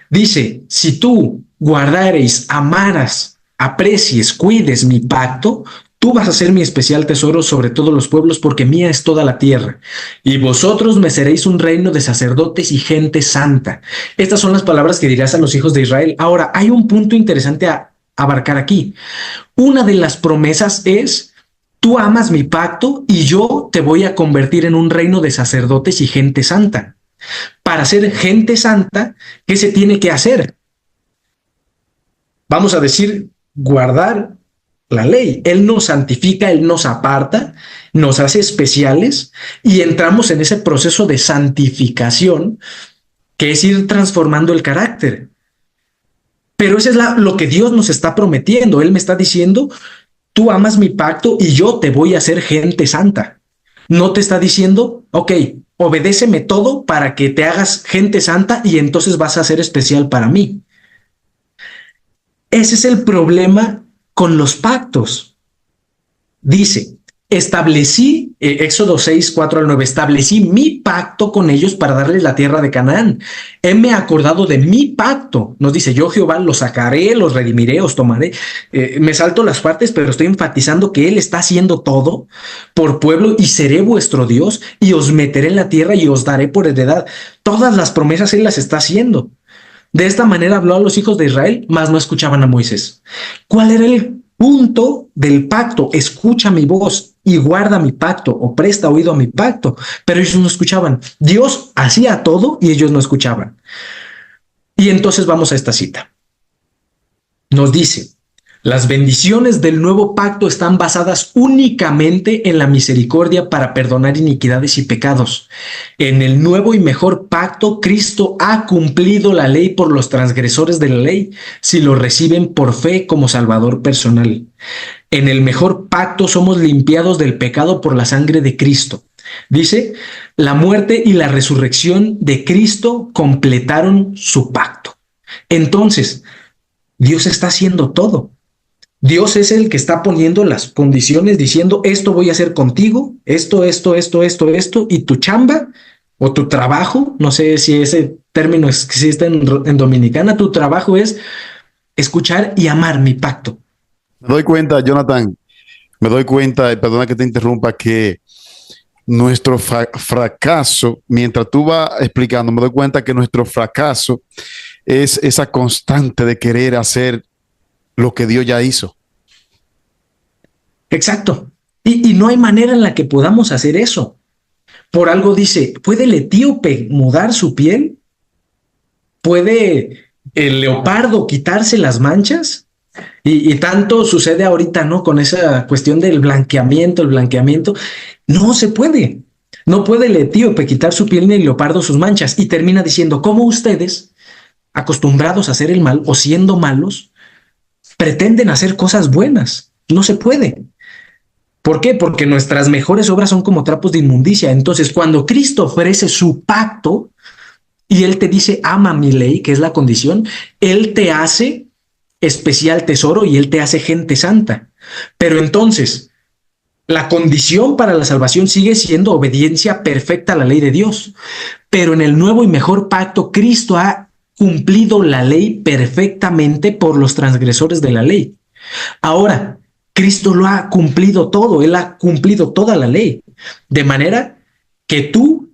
dice, si tú guardareis, amaras, aprecies, cuides mi pacto, tú vas a ser mi especial tesoro sobre todos los pueblos, porque mía es toda la tierra. Y vosotros me seréis un reino de sacerdotes y gente santa. Estas son las palabras que dirás a los hijos de Israel. Ahora, hay un punto interesante a abarcar aquí. Una de las promesas es, tú amas mi pacto y yo te voy a convertir en un reino de sacerdotes y gente santa. Para ser gente santa, ¿qué se tiene que hacer? Vamos a decir, guardar la ley. Él nos santifica, Él nos aparta, nos hace especiales y entramos en ese proceso de santificación que es ir transformando el carácter. Pero eso es lo que Dios nos está prometiendo. Él me está diciendo, tú amas mi pacto y yo te voy a hacer gente santa. No te está diciendo, ok, obedéceme todo para que te hagas gente santa y entonces vas a ser especial para mí. Ese es el problema con los pactos. Dice, establecí, Éxodo 6, 4 al 9, establecí mi pacto con ellos para darles la tierra de Canaán. Heme acordado de mi pacto. Nos dice, yo Jehová los sacaré, los redimiré, os tomaré. Me salto las partes, pero estoy enfatizando que Él está haciendo todo por pueblo y seré vuestro Dios y os meteré en la tierra y os daré por heredad. Todas las promesas Él las está haciendo. De esta manera habló a los hijos de Israel, mas no escuchaban a Moisés. ¿Cuál era el punto del pacto? Escucha mi voz y guarda mi pacto o presta oído a mi pacto. Pero ellos no escuchaban. Dios hacía todo y ellos no escuchaban. Y entonces vamos a esta cita. Nos dice, las bendiciones del nuevo pacto están basadas únicamente en la misericordia para perdonar iniquidades y pecados. En el nuevo y mejor pacto, Cristo ha cumplido la ley por los transgresores de la ley, si lo reciben por fe como Salvador personal. En el mejor pacto somos limpiados del pecado por la sangre de Cristo. Dice, la muerte y la resurrección de Cristo completaron su pacto. Entonces, Dios está haciendo todo. Dios es el que está poniendo las condiciones diciendo, esto voy a hacer contigo, esto, y tu chamba o tu trabajo, no sé si ese término existe en Dominicana, tu trabajo es escuchar y amar mi pacto. Me doy cuenta, Jonathan, perdona que te interrumpa, que nuestro fracaso, mientras tú vas explicando, me doy cuenta que nuestro fracaso es esa constante de querer hacer lo que Dios ya hizo. Exacto. Y no hay manera en la que podamos hacer eso. Por algo dice, ¿puede el etíope mudar su piel? ¿Puede el leopardo quitarse las manchas? Y tanto sucede ahorita, ¿no? Con esa cuestión del blanqueamiento, el blanqueamiento. No se puede. No puede el etíope quitar su piel ni el leopardo sus manchas. Y termina diciendo, ¿cómo ustedes, acostumbrados a hacer el mal o siendo malos, pretenden hacer cosas buenas? No se puede. ¿Por qué? Porque nuestras mejores obras son como trapos de inmundicia. Entonces, cuando Cristo ofrece su pacto y Él te dice, ama mi ley, que es la condición, Él te hace especial tesoro y Él te hace gente santa. Pero entonces, la condición para la salvación sigue siendo obediencia perfecta a la ley de Dios. Pero en el nuevo y mejor pacto, Cristo ha cumplido la ley perfectamente por los transgresores de la ley. Ahora, Cristo lo ha cumplido todo, Él ha cumplido toda la ley, de manera que tú,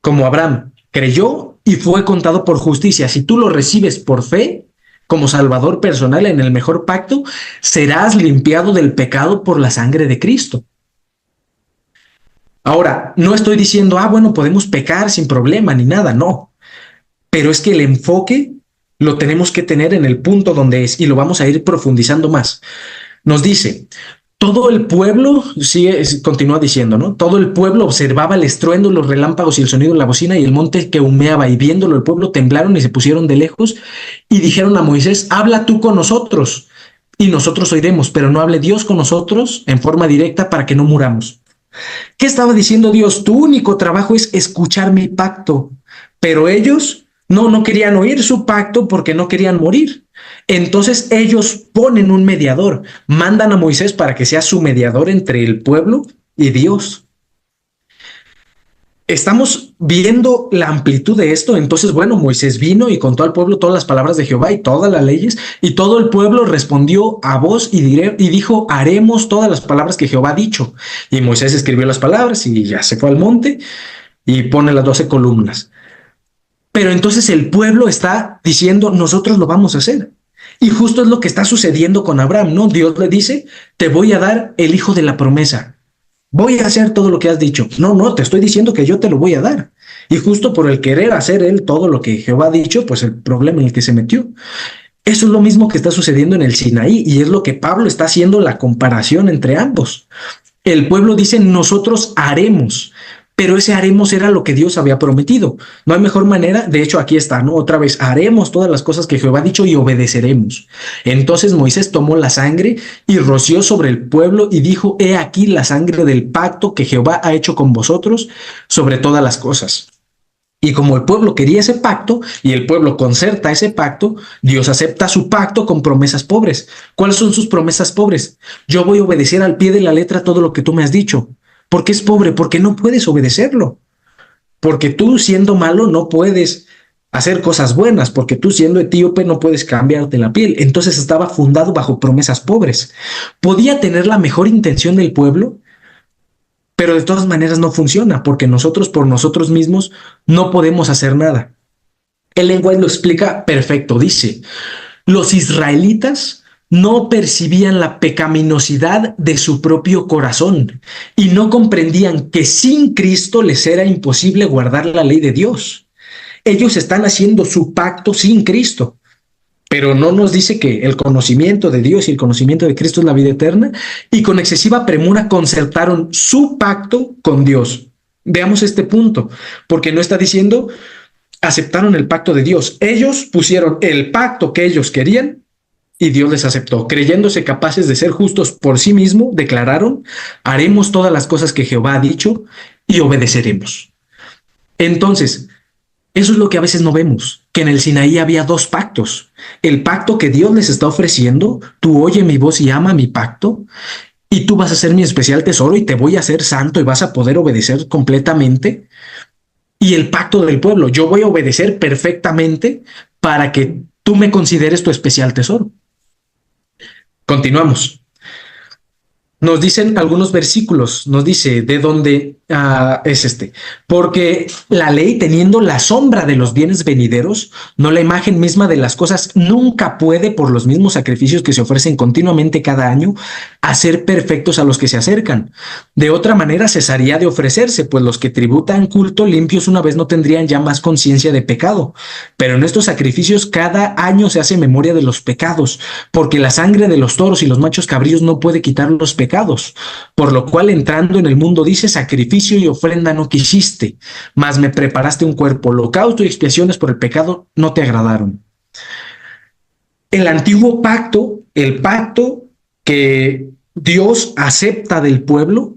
como Abraham, creyó y fue contado por justicia. Si tú lo recibes por fe, como Salvador personal en el mejor pacto, serás limpiado del pecado por la sangre de Cristo. Ahora, no estoy diciendo, bueno, podemos pecar sin problema ni nada, no. Pero es que el enfoque lo tenemos que tener en el punto donde es y lo vamos a ir profundizando más. Nos dice, todo el pueblo, continúa diciendo, ¿no? Todo el pueblo observaba el estruendo, los relámpagos y el sonido de la bocina y el monte que humeaba, y viéndolo el pueblo temblaron y se pusieron de lejos y dijeron a Moisés, habla tú con nosotros y nosotros oiremos, pero no hable Dios con nosotros en forma directa para que no muramos. ¿Qué estaba diciendo Dios? Tu único trabajo es escuchar mi pacto, pero ellos no querían oír su pacto porque no querían morir. Entonces ellos ponen un mediador, mandan a Moisés para que sea su mediador entre el pueblo y Dios. Estamos viendo la amplitud de esto. Entonces, bueno, Moisés vino y contó al pueblo todas las palabras de Jehová y todas las leyes, y todo el pueblo respondió a voz y dijo, haremos todas las palabras que Jehová ha dicho. Y Moisés escribió las palabras y ya se fue al monte y pone las 12 columnas. Pero entonces el pueblo está diciendo, nosotros lo vamos a hacer. Y justo es lo que está sucediendo con Abraham, ¿no? Dios le dice, te voy a dar el hijo de la promesa. Voy a hacer todo lo que has dicho. No, te estoy diciendo que yo te lo voy a dar. Y justo por el querer hacer él todo lo que Jehová ha dicho, pues el problema en el que se metió. Eso es lo mismo que está sucediendo en el Sinaí, y es lo que Pablo está haciendo la comparación entre ambos. El pueblo dice, nosotros haremos. Pero ese haremos era lo que Dios había prometido. No hay mejor manera. De hecho, aquí está, ¿no? Otra vez, haremos todas las cosas que Jehová ha dicho y obedeceremos. Entonces Moisés tomó la sangre y roció sobre el pueblo y dijo, he aquí la sangre del pacto que Jehová ha hecho con vosotros sobre todas las cosas. Y como el pueblo quería ese pacto y el pueblo concerta ese pacto, Dios acepta su pacto con promesas pobres. ¿Cuáles son sus promesas pobres? Yo voy a obedecer al pie de la letra todo lo que tú me has dicho. ¿Por qué es pobre? Porque no puedes obedecerlo. Porque tú siendo malo no puedes hacer cosas buenas, porque tú siendo etíope no puedes cambiarte la piel. Entonces estaba fundado bajo promesas pobres. Podía tener la mejor intención del pueblo, pero de todas maneras no funciona, porque nosotros por nosotros mismos no podemos hacer nada. El lenguaje lo explica perfecto. Dice, los israelitas no percibían la pecaminosidad de su propio corazón y no comprendían que sin Cristo les era imposible guardar la ley de Dios. Ellos están haciendo su pacto sin Cristo, pero no nos dice que el conocimiento de Dios y el conocimiento de Cristo es la vida eterna, y con excesiva premura concertaron su pacto con Dios. Veamos este punto, porque no está diciendo aceptaron el pacto de Dios. Ellos pusieron el pacto que ellos querían y Dios les aceptó. Creyéndose capaces de ser justos por sí mismo, declararon, haremos todas las cosas que Jehová ha dicho y obedeceremos. Entonces, eso es lo que a veces no vemos, que en el Sinaí había dos pactos. El pacto que Dios les está ofreciendo, tú oye mi voz y ama mi pacto, y tú vas a ser mi especial tesoro y te voy a hacer santo y vas a poder obedecer completamente. Y el pacto del pueblo, yo voy a obedecer perfectamente para que tú me consideres tu especial tesoro. Continuamos. Nos dicen algunos versículos, nos dice de dónde es este. Porque la ley, teniendo la sombra de los bienes venideros, no la imagen misma de las cosas, nunca puede, por los mismos sacrificios que se ofrecen continuamente cada año, hacer perfectos a los que se acercan. De otra manera cesaría de ofrecerse, pues los que tributan culto limpios una vez no tendrían ya más conciencia de pecado. Pero en estos sacrificios cada año se hace memoria de los pecados, porque la sangre de los toros y los machos cabríos no puede quitar los pecados. Por lo cual entrando en el mundo dice, sacrificio y ofrenda no quisiste, mas me preparaste un cuerpo, holocausto y expiaciones por el pecado no te agradaron. El antiguo pacto, el pacto que Dios acepta del pueblo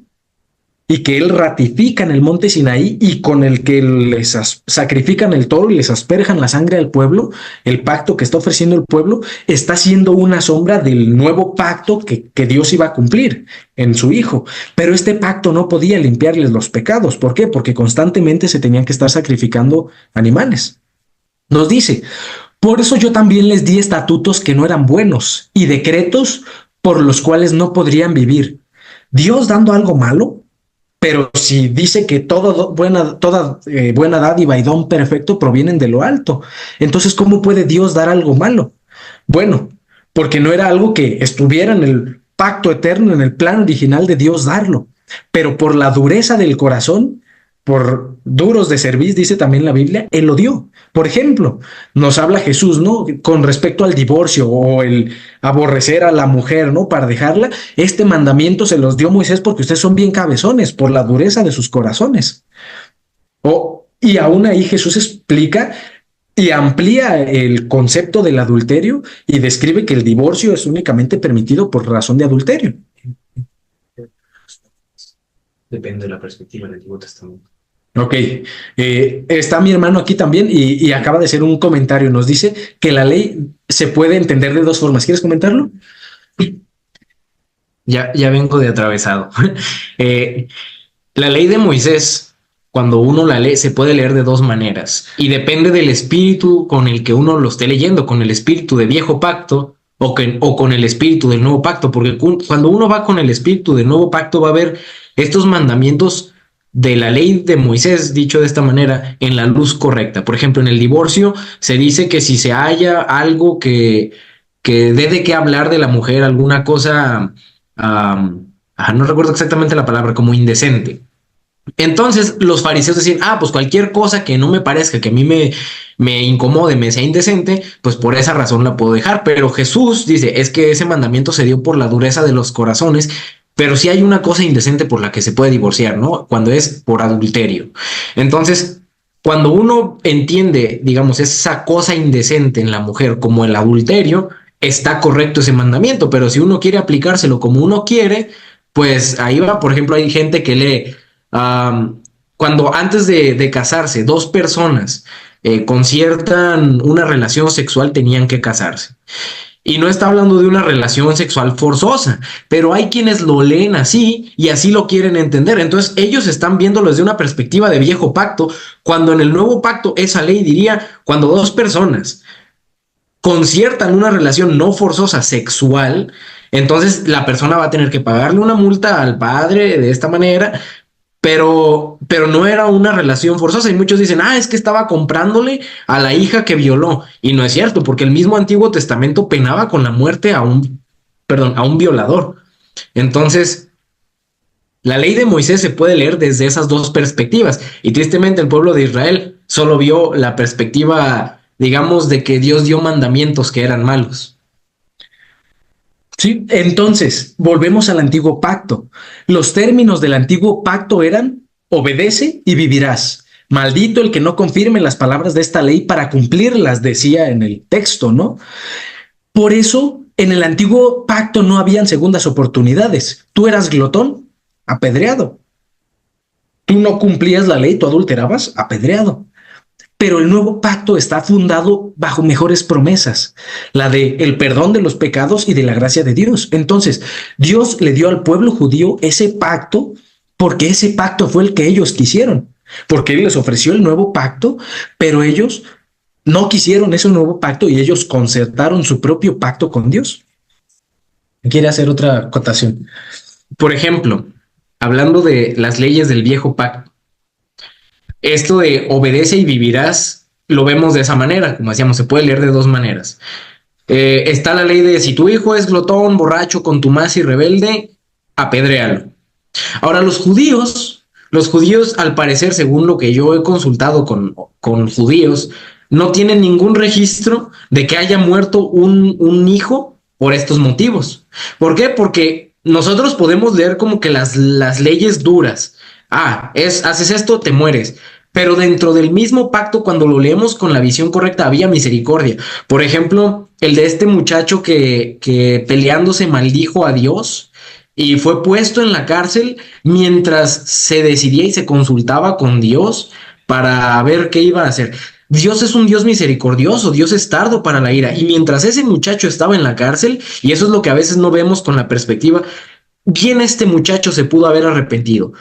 y que él ratifica en el monte Sinaí y con el que les sacrifican el toro y les asperjan la sangre al pueblo, el pacto que está ofreciendo el pueblo está siendo una sombra del nuevo pacto que Dios iba a cumplir en su Hijo. Pero este pacto no podía limpiarles los pecados. ¿Por qué? Porque constantemente se tenían que estar sacrificando animales. Nos dice, por eso yo también les di estatutos que no eran buenos y decretos por los cuales no podrían vivir. Dios dando algo malo. Pero si dice que toda buena dádiva y don perfecto provienen de lo alto, entonces ¿cómo puede Dios dar algo malo? Bueno, porque no era algo que estuviera en el pacto eterno, en el plan original de Dios darlo, pero por la dureza del corazón, por duros de cerviz, dice también la Biblia, Él lo dio. Por ejemplo, nos habla Jesús, ¿no? Con respecto al divorcio o el aborrecer a la mujer, ¿no? Para dejarla, este mandamiento se los dio Moisés porque ustedes son bien cabezones por la dureza de sus corazones. Y aún ahí Jesús explica y amplía el concepto del adulterio y describe que el divorcio es únicamente permitido por razón de adulterio. Depende de la perspectiva del Antiguo Testamento. Ok, está mi hermano aquí también y acaba de hacer un comentario. Nos dice que la ley se puede entender de dos formas. ¿Quieres comentarlo? Ya vengo de atravesado. La ley de Moisés, cuando uno la lee, se puede leer de dos maneras y depende del espíritu con el que uno lo esté leyendo, con el espíritu de viejo pacto o con el espíritu del nuevo pacto, porque cuando uno va con el espíritu del nuevo pacto va a ver estos mandamientos de la ley de Moisés, dicho de esta manera, en la luz correcta. Por ejemplo, en el divorcio se dice que si se halla algo que dé de qué hablar de la mujer, alguna cosa, no recuerdo exactamente la palabra, como indecente. Entonces los fariseos decían, pues cualquier cosa que no me parezca, que a mí me incomode, me sea indecente, pues por esa razón la puedo dejar. Pero Jesús dice, es que ese mandamiento se dio por la dureza de los corazones, pero sí hay una cosa indecente por la que se puede divorciar, ¿no? Cuando es por adulterio. Entonces, cuando uno entiende, digamos, esa cosa indecente en la mujer como el adulterio, está correcto ese mandamiento, pero si uno quiere aplicárselo como uno quiere, pues ahí va. Por ejemplo, hay gente que lee cuando antes de casarse, dos personas conciertan una relación sexual, tenían que casarse. Y no está hablando de una relación sexual forzosa, pero hay quienes lo leen así y así lo quieren entender. Entonces ellos están viéndolo desde una perspectiva de viejo pacto, cuando en el nuevo pacto esa ley diría, cuando dos personas conciertan una relación no forzosa sexual, entonces la persona va a tener que pagarle una multa al padre de esta manera, pero no era una relación forzosa. Y muchos dicen, es que estaba comprándole a la hija que violó. Y no es cierto, porque el mismo Antiguo Testamento penaba con la muerte a un violador. Entonces, la ley de Moisés se puede leer desde esas dos perspectivas. Y tristemente el pueblo de Israel solo vio la perspectiva, digamos, de que Dios dio mandamientos que eran malos. Sí, entonces volvemos al antiguo pacto. Los términos del antiguo pacto eran: obedece y vivirás. Maldito el que no confirme las palabras de esta ley para cumplirlas, decía en el texto, ¿no? Por eso, en el antiguo pacto no habían segundas oportunidades. Tú eras glotón, apedreado. Tú no cumplías la ley, tú adulterabas, apedreado. Pero el nuevo pacto está fundado bajo mejores promesas, la de el perdón de los pecados y de la gracia de Dios. Entonces, Dios le dio al pueblo judío ese pacto porque ese pacto fue el que ellos quisieron, porque Él les ofreció el nuevo pacto, pero ellos no quisieron ese nuevo pacto y ellos concertaron su propio pacto con Dios. ¿Quiere hacer otra acotación? Por ejemplo, hablando de las leyes del viejo pacto, esto de obedece y vivirás, lo vemos de esa manera, como decíamos, se puede leer de dos maneras. Está la ley de si tu hijo es glotón, borracho, contumaz y rebelde, apedréalo. Ahora, los judíos, al parecer, según lo que yo he consultado con judíos, no tienen ningún registro de que haya muerto un hijo por estos motivos. ¿Por qué? Porque nosotros podemos leer como que las leyes duras. Haces esto, te mueres. Pero dentro del mismo pacto, cuando lo leemos con la visión correcta, había misericordia. Por ejemplo, el de este muchacho que peleándose maldijo a Dios y fue puesto en la cárcel mientras se decidía y se consultaba con Dios para ver qué iba a hacer. Dios es un Dios misericordioso, Dios es tardo para la ira. Y mientras ese muchacho estaba en la cárcel, y eso es lo que a veces no vemos con la perspectiva, bien este muchacho se pudo haber arrepentido.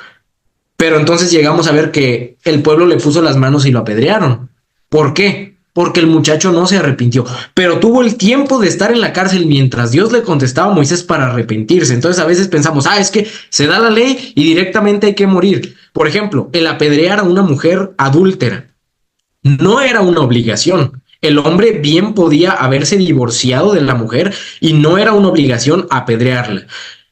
Pero entonces llegamos a ver que el pueblo le puso las manos y lo apedrearon. ¿Por qué? Porque el muchacho no se arrepintió, pero tuvo el tiempo de estar en la cárcel mientras Dios le contestaba a Moisés para arrepentirse. Entonces a veces pensamos, es que se da la ley y directamente hay que morir. Por ejemplo, el apedrear a una mujer adúltera no era una obligación. El hombre bien podía haberse divorciado de la mujer y no era una obligación apedrearla.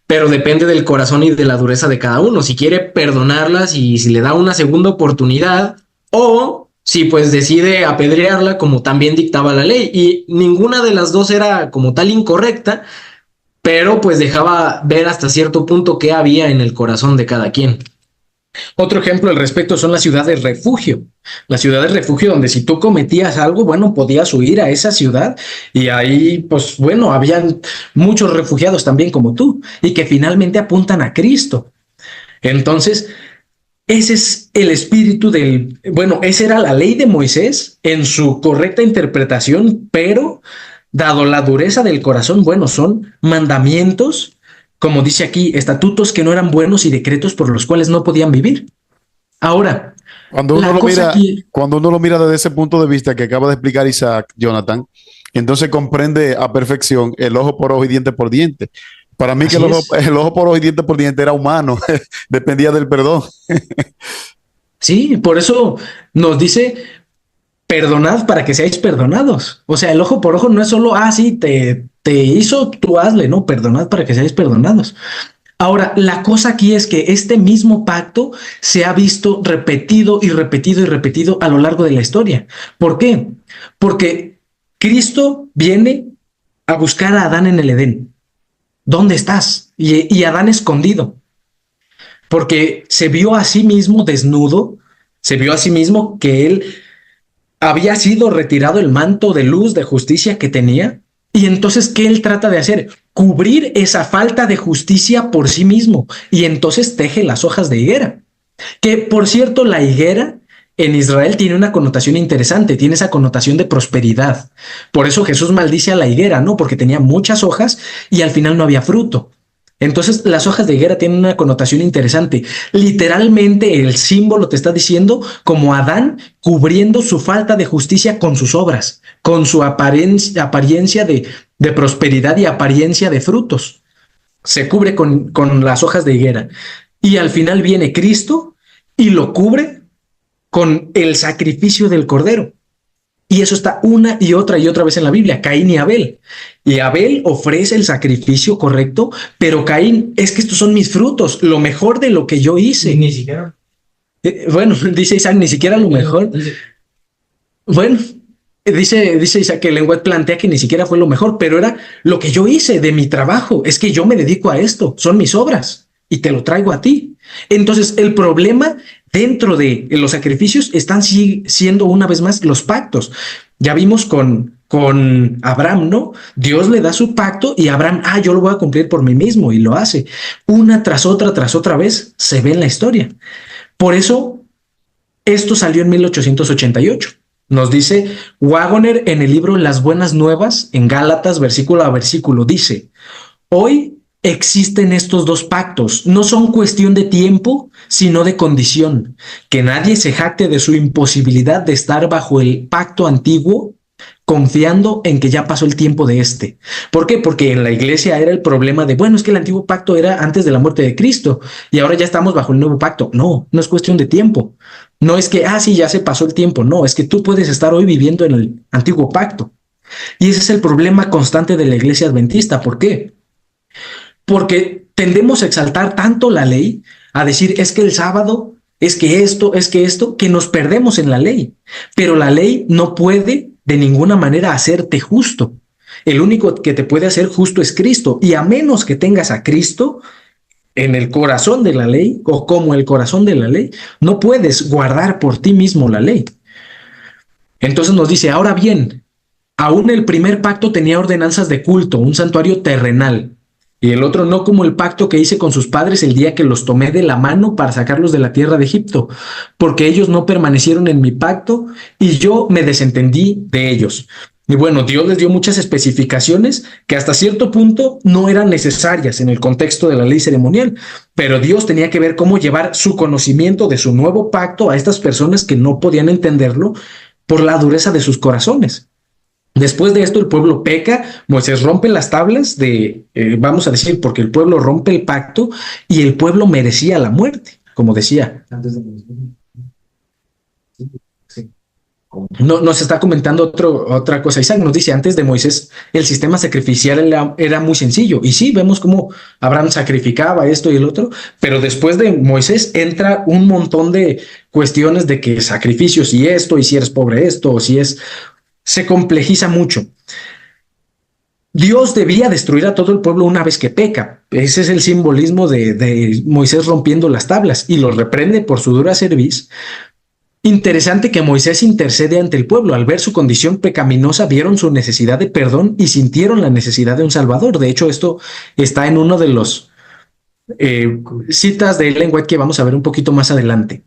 Pero depende del corazón y de la dureza de cada uno. Si quiere perdonarlas y si le da una segunda oportunidad, o si pues decide apedrearla como también dictaba la ley. Y ninguna de las dos era como tal incorrecta, pero pues dejaba ver hasta cierto punto qué había en el corazón de cada quien. Otro ejemplo al respecto son las ciudades refugio. Las ciudades refugio donde si tú cometías algo, podías huir a esa ciudad y ahí, pues habían muchos refugiados también como tú y que finalmente apuntan a Cristo. Entonces, ese es el espíritu esa era la ley de Moisés en su correcta interpretación, pero dado la dureza del corazón, son mandamientos, como dice aquí, estatutos que no eran buenos y decretos por los cuales no podían vivir. Ahora, cuando uno lo mira desde ese punto de vista que acaba de explicar Isaac, Jonathan, entonces comprende a perfección el ojo por ojo y diente por diente. Para mí que el ojo por ojo y diente por diente era humano, dependía del perdón. Sí, por eso nos dice, perdonad para que seáis perdonados. O sea, el ojo por ojo no es solo, sí, te hizo, tú hazle, no, perdonad para que seáis perdonados. Ahora, la cosa aquí es que este mismo pacto se ha visto repetido y repetido y repetido a lo largo de la historia. ¿Por qué? Porque Cristo viene a buscar a Adán en el Edén. ¿Dónde estás? Y Adán escondido. Porque se vio a sí mismo desnudo, se vio a sí mismo que él había sido retirado el manto de luz, de justicia que tenía. Y entonces, ¿qué él trata de hacer? Cubrir esa falta de justicia por sí mismo. Y entonces teje las hojas de higuera. Que, por cierto, la higuera en Israel tiene una connotación interesante, tiene esa connotación de prosperidad. Por eso Jesús maldice a la higuera, ¿no? Porque tenía muchas hojas y al final no había fruto. Entonces, las hojas de higuera tienen una connotación interesante. Literalmente, el símbolo te está diciendo como Adán cubriendo su falta de justicia con sus obras, con su apariencia de prosperidad y apariencia de frutos. Se cubre con las hojas de higuera. Y al final viene Cristo y lo cubre con el sacrificio del cordero. Y eso está una y otra vez en la Biblia, Caín y Abel. Y Abel ofrece el sacrificio correcto, pero Caín, es que estos son mis frutos, lo mejor de lo que yo hice. Ni siquiera. Bueno, dice Isaac, ni siquiera lo mejor. Bueno, dice Isaac que el lenguaje plantea que ni siquiera fue lo mejor, pero era lo que yo hice de mi trabajo. Es que yo me dedico a esto, son mis obras y te lo traigo a ti. Entonces, el problema dentro de los sacrificios están siendo una vez más los pactos. Ya vimos con Abraham, ¿no? Dios le da su pacto y Abraham, yo lo voy a cumplir por mí mismo, y lo hace. Una tras otra vez se ve en la historia. Por eso, esto salió en 1888. Nos dice Wagoner en el libro Las Buenas Nuevas, en Gálatas, versículo a versículo, dice: hoy existen estos dos pactos, no son cuestión de tiempo, sino de condición. Que nadie se jacte de su imposibilidad de estar bajo el pacto antiguo, confiando en que ya pasó el tiempo de este. ¿Por qué? Porque en la iglesia era el problema de, bueno, es que el antiguo pacto era antes de la muerte de Cristo y ahora ya estamos bajo el nuevo pacto. No, no es cuestión de tiempo. No es que, sí, ya se pasó el tiempo. No, es que tú puedes estar hoy viviendo en el antiguo pacto. Y ese es el problema constante de la iglesia adventista. ¿Por qué? Porque tendemos a exaltar tanto la ley, a decir, es que el sábado, es que esto, que nos perdemos en la ley. Pero la ley no puede de ninguna manera hacerte justo. El único que te puede hacer justo es Cristo. Y a menos que tengas a Cristo en el corazón de la ley, o como el corazón de la ley, no puedes guardar por ti mismo la ley. Entonces nos dice, ahora bien, aún el primer pacto tenía ordenanzas de culto, un santuario terrenal, y el otro no, como el pacto que hice con sus padres el día que los tomé de la mano para sacarlos de la tierra de Egipto, porque ellos no permanecieron en mi pacto y yo me desentendí de ellos. Y bueno, Dios les dio muchas especificaciones que hasta cierto punto no eran necesarias en el contexto de la ley ceremonial, pero Dios tenía que ver cómo llevar su conocimiento de su nuevo pacto a estas personas que no podían entenderlo por la dureza de sus corazones. Después de esto, el pueblo peca, Moisés rompe las tablas vamos a decir, porque el pueblo rompe el pacto y el pueblo merecía la muerte, como decía. No, nos está comentando otra cosa. Isaac nos dice, antes de Moisés, el sistema sacrificial era muy sencillo. Y sí, vemos cómo Abraham sacrificaba esto y el otro, pero después de Moisés entra un montón de cuestiones de que sacrificios y esto, y si eres pobre esto, o si es... Se complejiza mucho. Dios debía destruir a todo el pueblo una vez que peca. Ese es el simbolismo de Moisés rompiendo las tablas y los reprende por su dura cerviz. Interesante que Moisés intercede ante el pueblo. Al ver su condición pecaminosa, vieron su necesidad de perdón y sintieron la necesidad de un salvador. De hecho, esto está en uno de los citas de Ellen White que vamos a ver un poquito más adelante.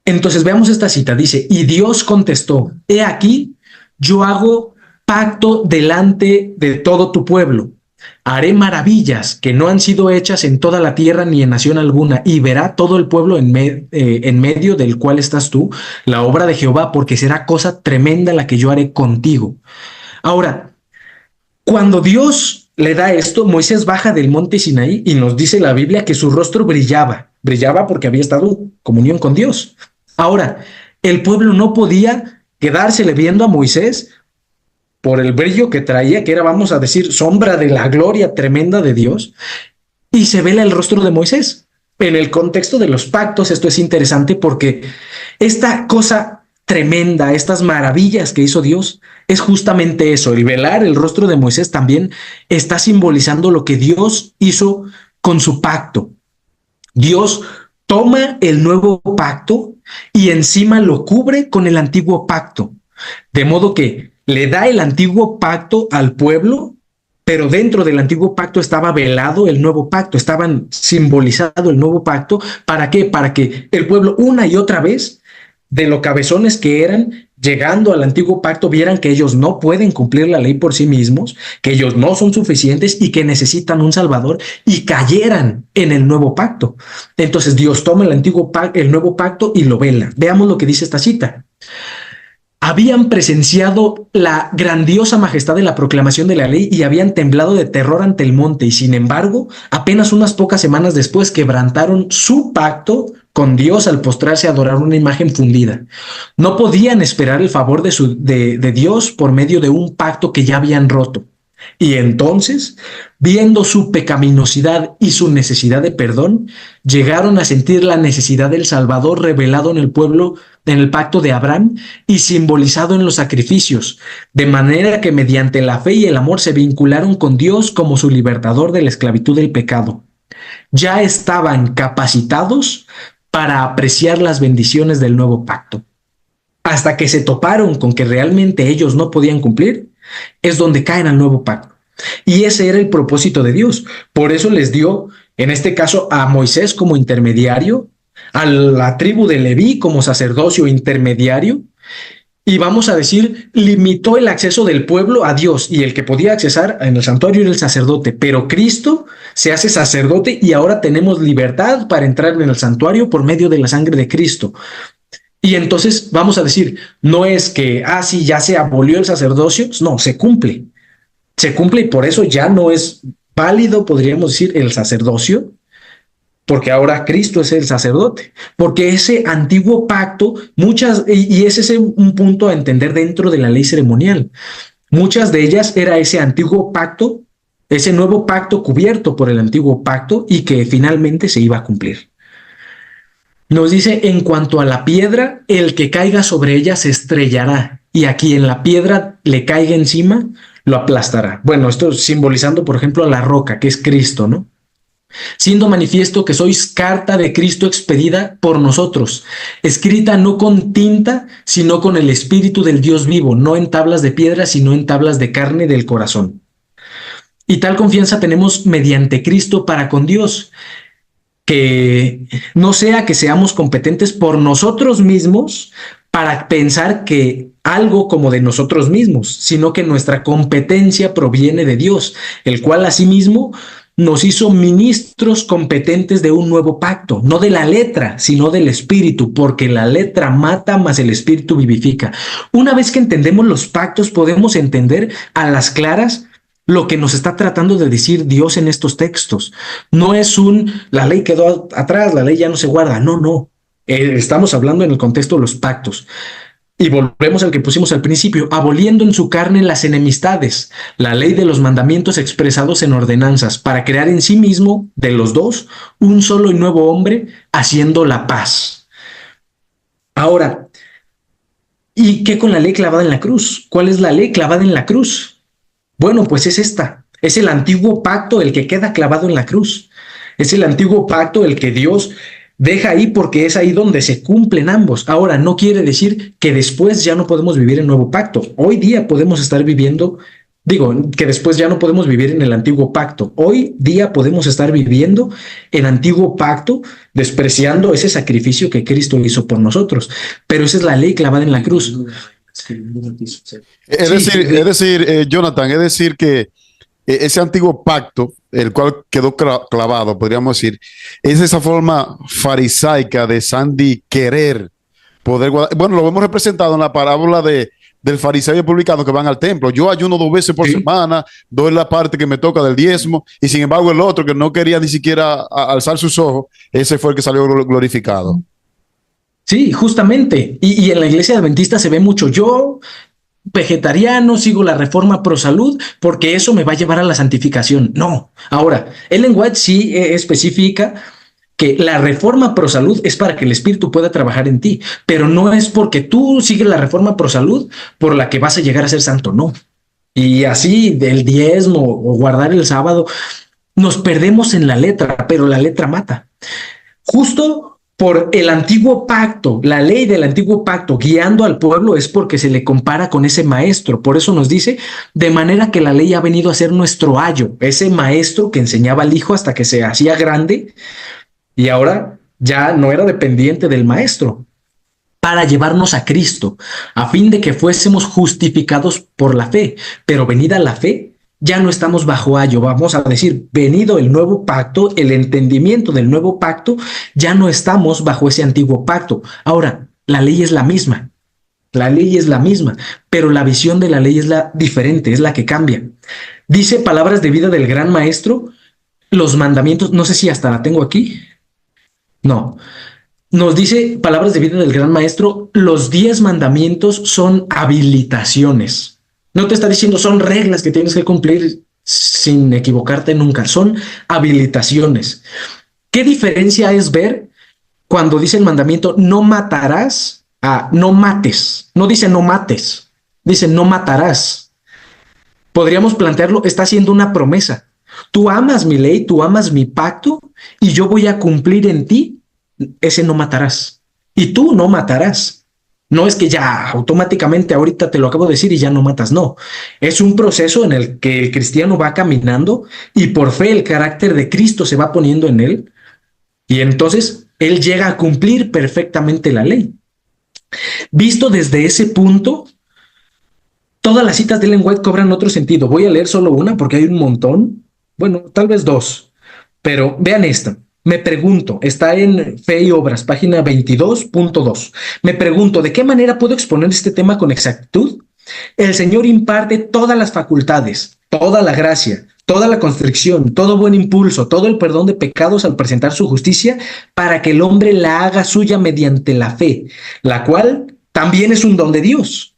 Entonces veamos esta cita, dice, y Dios contestó, he aquí, yo hago pacto delante de todo tu pueblo, haré maravillas que no han sido hechas en toda la tierra ni en nación alguna, y verá todo el pueblo en medio del cual estás tú, la obra de Jehová, porque será cosa tremenda la que yo haré contigo. Ahora, cuando Dios le da esto, Moisés baja del monte Sinaí y nos dice la Biblia que su rostro brillaba porque había estado en comunión con Dios. Ahora, el pueblo no podía quedársele viendo a Moisés por el brillo que traía, que era, vamos a decir, sombra de la gloria tremenda de Dios, y se vela el rostro de Moisés. En el contexto de los pactos, esto es interesante porque esta cosa tremenda, estas maravillas que hizo Dios, es justamente eso. El velar el rostro de Moisés también está simbolizando lo que Dios hizo con su pacto. Dios toma el nuevo pacto y encima lo cubre con el antiguo pacto. De modo que le da el antiguo pacto al pueblo pero dentro del antiguo pacto estaba velado el nuevo pacto, estaban simbolizado el nuevo pacto. ¿Para qué? Para que el pueblo una y otra vez, de lo cabezones que eran, llegando al antiguo pacto, vieran que ellos no pueden cumplir la ley por sí mismos, que ellos no son suficientes y que necesitan un Salvador, y cayeran en el nuevo pacto. Entonces Dios toma el nuevo pacto y lo vela. Veamos lo que dice esta cita. Habían presenciado la grandiosa majestad de la proclamación de la ley y habían temblado de terror ante el monte, y sin embargo, apenas unas pocas semanas después quebrantaron su pacto con Dios al postrarse a adorar una imagen fundida. No podían esperar el favor de Dios por medio de un pacto que ya habían roto. Y entonces, viendo su pecaminosidad y su necesidad de perdón, llegaron a sentir la necesidad del Salvador revelado en el pueblo, en el pacto de Abraham y simbolizado en los sacrificios, de manera que mediante la fe y el amor se vincularon con Dios como su libertador de la esclavitud del pecado. Ya estaban capacitados para apreciar las bendiciones del nuevo pacto. Hasta que se toparon con que realmente ellos no podían cumplir, es donde caen al nuevo pacto. Y ese era el propósito de Dios. Por eso les dio, en este caso, a Moisés como intermediario, a la tribu de Leví como sacerdocio intermediario, y vamos a decir, limitó el acceso del pueblo a Dios, y el que podía accesar en el santuario era el sacerdote, pero Cristo se hace sacerdote y ahora tenemos libertad para entrar en el santuario por medio de la sangre de Cristo. Y entonces vamos a decir, no es que, sí, ya se abolió el sacerdocio, no, se cumple y por eso ya no es válido, podríamos decir, el sacerdocio, porque ahora Cristo es el sacerdote, porque ese antiguo pacto, y ese es un punto a entender dentro de la ley ceremonial, muchas de ellas era ese antiguo pacto, ese nuevo pacto cubierto por el antiguo pacto y que finalmente se iba a cumplir. Nos dice, en cuanto a la piedra, el que caiga sobre ella se estrellará, y a quien la piedra le caiga encima, lo aplastará. Bueno, esto simbolizando, por ejemplo, a la roca, que es Cristo, ¿no? Siendo manifiesto que sois carta de Cristo expedida por nosotros, escrita no con tinta, sino con el Espíritu del Dios vivo, no en tablas de piedra, sino en tablas de carne del corazón. Y tal confianza tenemos mediante Cristo para con Dios, que no sea que seamos competentes por nosotros mismos para pensar que algo como de nosotros mismos, sino que nuestra competencia proviene de Dios, el cual asimismo nos hizo ministros competentes de un nuevo pacto, no de la letra, sino del espíritu, porque la letra mata, mas el espíritu vivifica. Una vez que entendemos los pactos, podemos entender a las claras lo que nos está tratando de decir Dios en estos textos. No es la ley quedó atrás, la ley ya no se guarda. No. Estamos hablando en el contexto de los pactos. Y volvemos al que pusimos al principio, aboliendo en su carne las enemistades, la ley de los mandamientos expresados en ordenanzas, para crear en sí mismo, de los dos, un solo y nuevo hombre, haciendo la paz. Ahora, ¿y qué con la ley clavada en la cruz? ¿Cuál es la ley clavada en la cruz? Bueno, pues es esta. Es el antiguo pacto el que queda clavado en la cruz. Es el antiguo pacto el que Dios deja ahí porque es ahí donde se cumplen ambos. Ahora, no quiere decir que después ya no podemos vivir el nuevo pacto. Hoy día podemos estar viviendo, que después ya no podemos vivir en el antiguo pacto. Hoy día podemos estar viviendo el antiguo pacto, despreciando ese sacrificio que Cristo hizo por nosotros. Pero esa es la ley clavada en la cruz. Jonathan, es decir que ese antiguo pacto, el cual quedó clavado, podríamos decir, es esa forma farisaica de Sandy querer poder guardar. Bueno, lo hemos representado en la parábola del fariseo y el publicano que van al templo. Yo ayuno 2 veces por semana, doy la parte que me toca del diezmo, y sin embargo el otro que no quería ni siquiera alzar sus ojos, ese fue el que salió glorificado. Sí, justamente. Y en la iglesia adventista se ve mucho. Yo, vegetariano, sigo la reforma pro salud porque eso me va a llevar a la santificación. No. Ahora, Ellen White sí especifica que la reforma pro salud es para que el espíritu pueda trabajar en ti, pero no es porque tú sigues la reforma pro salud por la que vas a llegar a ser santo, no. Y así del diezmo o guardar el sábado, nos perdemos en la letra, pero la letra mata. Justo por el antiguo pacto, la ley del antiguo pacto guiando al pueblo es porque se le compara con ese maestro. Por eso nos dice, de manera que la ley ha venido a ser nuestro ayo, ese maestro que enseñaba al hijo hasta que se hacía grande y ahora ya no era dependiente del maestro, para llevarnos a Cristo, a fin de que fuésemos justificados por la fe. Pero venida la fe, ya no estamos bajo ayo, vamos a decir, venido el nuevo pacto, el entendimiento del nuevo pacto, ya no estamos bajo ese antiguo pacto. Ahora, la ley es la misma, pero la visión de la ley es la diferente, es la que cambia. Dice palabras de vida del gran maestro, los mandamientos, no sé si hasta la tengo aquí, no. Nos dice palabras de vida del gran maestro, los 10 mandamientos son habilitaciones. No te está diciendo son reglas que tienes que cumplir sin equivocarte nunca, son habilitaciones. ¿Qué diferencia es ver cuando dice el mandamiento no matarás a no mates? No dice no mates, dice no matarás. Podríamos plantearlo, está haciendo una promesa. Tú amas mi ley, tú amas mi pacto y yo voy a cumplir en ti ese no matarás. Y tú no matarás. No es que ya automáticamente ahorita te lo acabo de decir y ya no matas, no. Es un proceso en el que el cristiano va caminando y por fe el carácter de Cristo se va poniendo en él y entonces él llega a cumplir perfectamente la ley. Visto desde ese punto, todas las citas de Ellen White cobran otro sentido. Voy a leer solo una porque hay un montón, bueno, tal vez dos, pero vean esta. Me pregunto, está en Fe y Obras, página 22.2. Me pregunto, ¿de qué manera puedo exponer este tema con exactitud? El Señor imparte todas las facultades, toda la gracia, toda la constricción, todo buen impulso, todo el perdón de pecados al presentar su justicia para que el hombre la haga suya mediante la fe, la cual también es un don de Dios.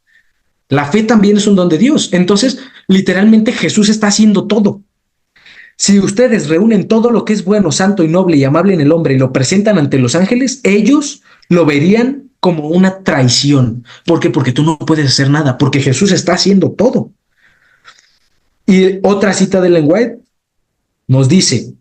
La fe también es un don de Dios. Entonces, literalmente Jesús está haciendo todo. Si ustedes reúnen todo lo que es bueno, santo y noble y amable en el hombre y lo presentan ante los ángeles, ellos lo verían como una traición. ¿Por qué? Porque tú no puedes hacer nada, porque Jesús está haciendo todo. Y otra cita de Ellen White nos dice,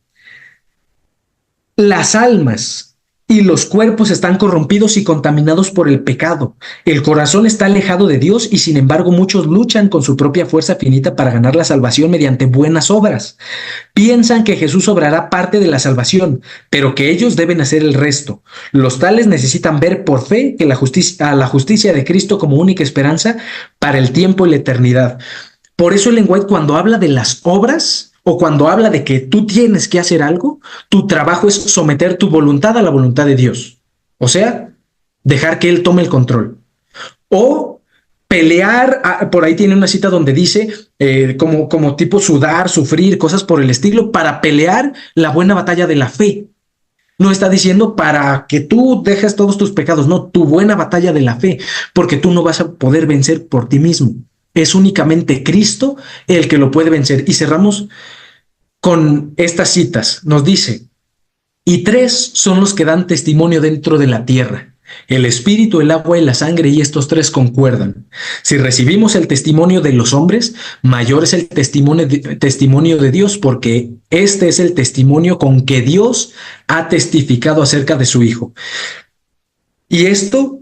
las almas y los cuerpos están corrompidos y contaminados por el pecado. El corazón está alejado de Dios y sin embargo muchos luchan con su propia fuerza finita para ganar la salvación mediante buenas obras. Piensan que Jesús obrará parte de la salvación, pero que ellos deben hacer el resto. Los tales necesitan ver por fe que la justicia de Cristo como única esperanza para el tiempo y la eternidad. Por eso Ellen White cuando habla de las obras, o cuando habla de que tú tienes que hacer algo, tu trabajo es someter tu voluntad a la voluntad de Dios. O sea, dejar que Él tome el control. O pelear, por ahí tiene una cita donde dice como tipo sudar, sufrir, cosas por el estilo, para pelear la buena batalla de la fe. No está diciendo para que tú dejes todos tus pecados, no, tu buena batalla de la fe, porque tú no vas a poder vencer por ti mismo. Es únicamente Cristo el que lo puede vencer. Y cerramos con estas citas. Nos dice, y 3 son los que dan testimonio dentro de la tierra: el espíritu, el agua y la sangre, y estos 3 concuerdan. Si recibimos el testimonio de los hombres, mayor es el testimonio de Dios, porque este es el testimonio con que Dios ha testificado acerca de su Hijo. Y esto,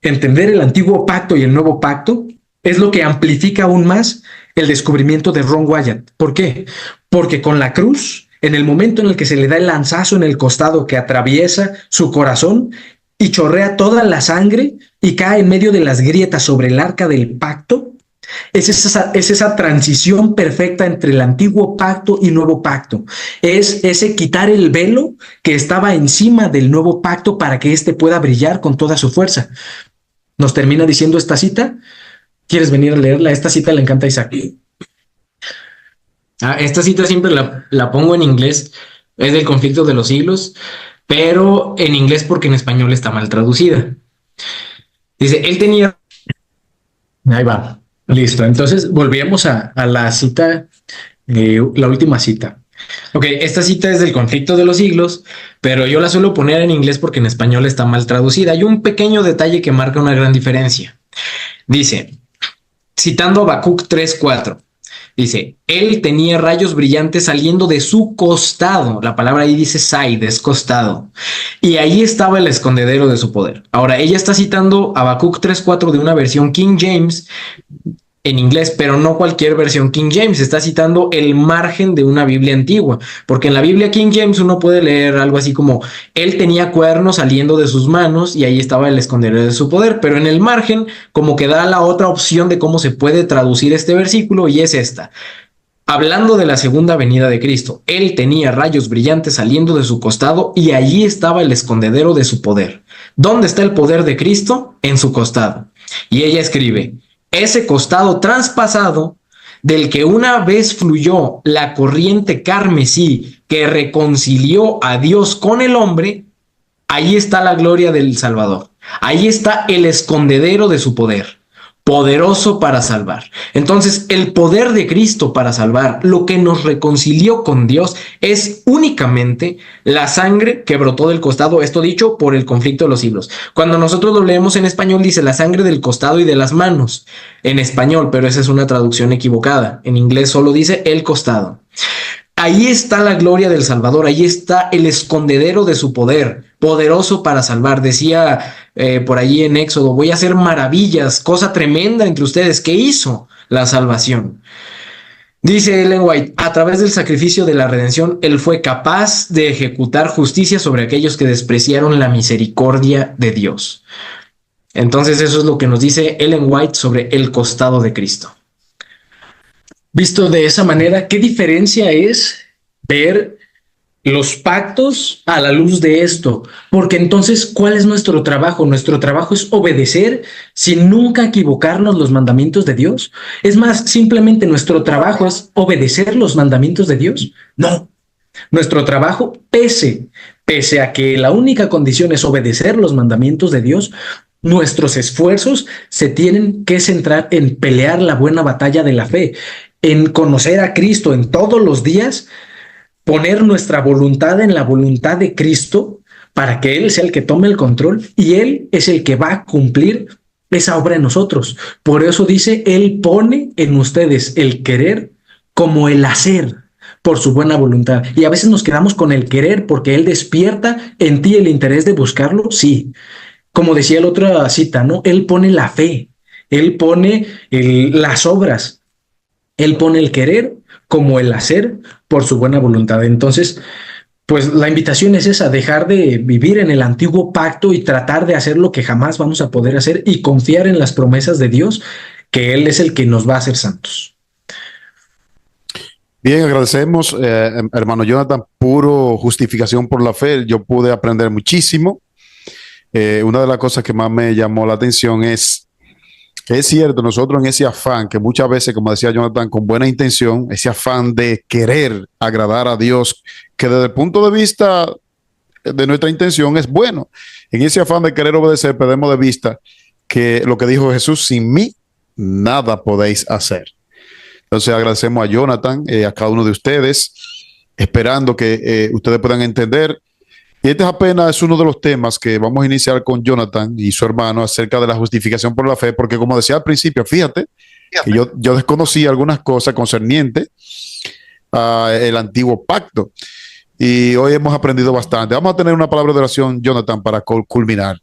entender el antiguo pacto y el nuevo pacto, es lo que amplifica aún más el descubrimiento de Ron Wyatt. ¿Por qué? Porque con la cruz, en el momento en el que se le da el lanzazo en el costado que atraviesa su corazón y chorrea toda la sangre y cae en medio de las grietas sobre el arca del pacto, es esa transición perfecta entre el antiguo pacto y nuevo pacto. Es ese quitar el velo que estaba encima del nuevo pacto para que éste pueda brillar con toda su fuerza. Nos termina diciendo esta cita. ¿Quieres venir a leerla? Esta cita le encanta a Isaac. Esta cita siempre la pongo en inglés. Es del Conflicto de los Siglos, pero en inglés porque en español está mal traducida. Dice, él tenía... Ahí va. Listo. Entonces volvíamos a la cita, la última cita. Ok, esta cita es del Conflicto de los Siglos, pero yo la suelo poner en inglés porque en español está mal traducida. Hay un pequeño detalle que marca una gran diferencia. Dice, citando Habacuc 3:4, Dice, él tenía rayos brillantes saliendo de su costado. La palabra ahí dice side, es costado. Y ahí estaba el escondedero de su poder. Ahora, ella está citando Habacuc 3:4 de una versión King James en inglés, pero no cualquier versión King James. Está citando el margen de una Biblia antigua, porque en la Biblia King James uno puede leer algo así como, él tenía cuernos saliendo de sus manos y ahí estaba el escondedero de su poder, pero en el margen como que da la otra opción de cómo se puede traducir este versículo y es esta. Hablando de la segunda venida de Cristo, él tenía rayos brillantes saliendo de su costado y allí estaba el escondedero de su poder. ¿Dónde está el poder de Cristo? En su costado. Y ella escribe, ese costado traspasado del que una vez fluyó la corriente carmesí que reconcilió a Dios con el hombre, ahí está la gloria del Salvador. Ahí está el escondedero de su poder, poderoso para salvar. Entonces, el poder de Cristo para salvar, lo que nos reconcilió con Dios, es únicamente la sangre que brotó del costado, esto dicho por el conflicto de los siglos. Cuando nosotros lo leemos en español, dice la sangre del costado y de las manos, en español, pero esa es una traducción equivocada. En inglés solo dice el costado. Ahí está la gloria del Salvador, ahí está el escondedero de su poder, poderoso para salvar. Decía por allí en Éxodo, voy a hacer maravillas, cosa tremenda entre ustedes. ¿Qué hizo la salvación? Dice Ellen White, a través del sacrificio de la redención, él fue capaz de ejecutar justicia sobre aquellos que despreciaron la misericordia de Dios. Entonces eso es lo que nos dice Ellen White sobre el costado de Cristo. Visto de esa manera, ¿qué diferencia es ver los pactos a la luz de esto? Porque entonces, ¿cuál es nuestro trabajo? Nuestro trabajo es obedecer sin nunca equivocarnos los mandamientos de Dios. Es más, simplemente nuestro trabajo es obedecer los mandamientos de Dios. No, nuestro trabajo, pese a que la única condición es obedecer los mandamientos de Dios, nuestros esfuerzos se tienen que centrar en pelear la buena batalla de la fe, en conocer a Cristo en todos los días, poner nuestra voluntad en la voluntad de Cristo para que Él sea el que tome el control y Él es el que va a cumplir esa obra en nosotros. Por eso dice, Él pone en ustedes el querer como el hacer por su buena voluntad. Y a veces nos quedamos con el querer porque Él despierta en ti el interés de buscarlo, sí. Como decía la otra cita, ¿no? Él pone la fe, Él pone las obras. Él pone el querer como el hacer por su buena voluntad. Entonces, pues la invitación es esa, dejar de vivir en el antiguo pacto y tratar de hacer lo que jamás vamos a poder hacer y confiar en las promesas de Dios, que Él es el que nos va a hacer santos. Bien, agradecemos, hermano Jonathan, puro justificación por la fe. Yo pude aprender muchísimo. Una de las cosas que más me llamó la atención es que es cierto, nosotros en ese afán, que muchas veces, como decía Jonathan, con buena intención, ese afán de querer agradar a Dios, que desde el punto de vista de nuestra intención es bueno. En ese afán de querer obedecer, perdemos de vista que lo que dijo Jesús, sin mí, nada podéis hacer. Entonces agradecemos a Jonathan, a cada uno de ustedes, esperando que ustedes puedan entender. Y este apenas es uno de los temas que vamos a iniciar con Jonathan y su hermano acerca de la justificación por la fe, porque como decía al principio, fíjate que yo desconocía algunas cosas concernientes al antiguo pacto y hoy hemos aprendido bastante. Vamos a tener una palabra de oración, Jonathan, para culminar.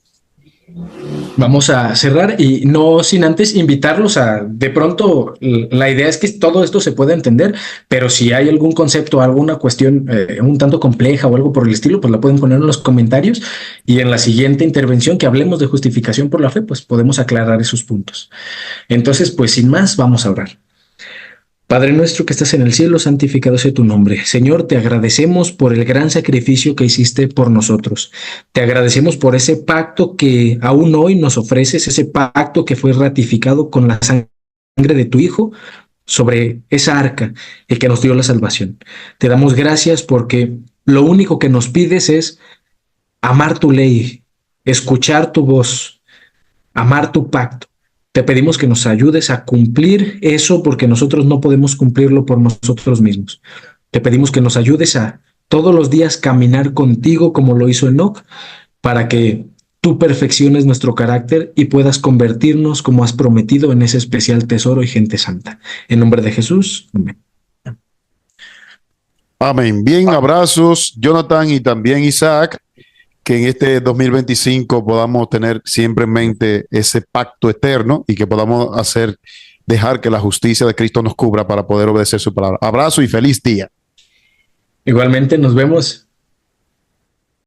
Vamos a cerrar y no sin antes invitarlos a, de pronto, la idea es que todo esto se pueda entender, pero si hay algún concepto, alguna cuestión un tanto compleja o algo por el estilo, pues la pueden poner en los comentarios y en la siguiente intervención que hablemos de justificación por la fe, pues podemos aclarar esos puntos. Entonces, pues sin más, vamos a orar. Padre nuestro que estás en el cielo, santificado sea tu nombre. Señor, te agradecemos por el gran sacrificio que hiciste por nosotros. Te agradecemos por ese pacto que aún hoy nos ofreces, ese pacto que fue ratificado con la sangre de tu Hijo sobre esa arca, el que nos dio la salvación. Te damos gracias porque lo único que nos pides es amar tu ley, escuchar tu voz, amar tu pacto. Te pedimos que nos ayudes a cumplir eso porque nosotros no podemos cumplirlo por nosotros mismos. Te pedimos que nos ayudes a todos los días caminar contigo como lo hizo Enoc, para que tú perfecciones nuestro carácter y puedas convertirnos, como has prometido, en ese especial tesoro y gente santa. En nombre de Jesús, amén. Amén. Bien, abrazos, Jonathan y también Isaac. Que en este 2025 podamos tener siempre en mente ese pacto eterno y que podamos dejar que la justicia de Cristo nos cubra para poder obedecer su palabra. Abrazo y feliz día. Igualmente, nos vemos.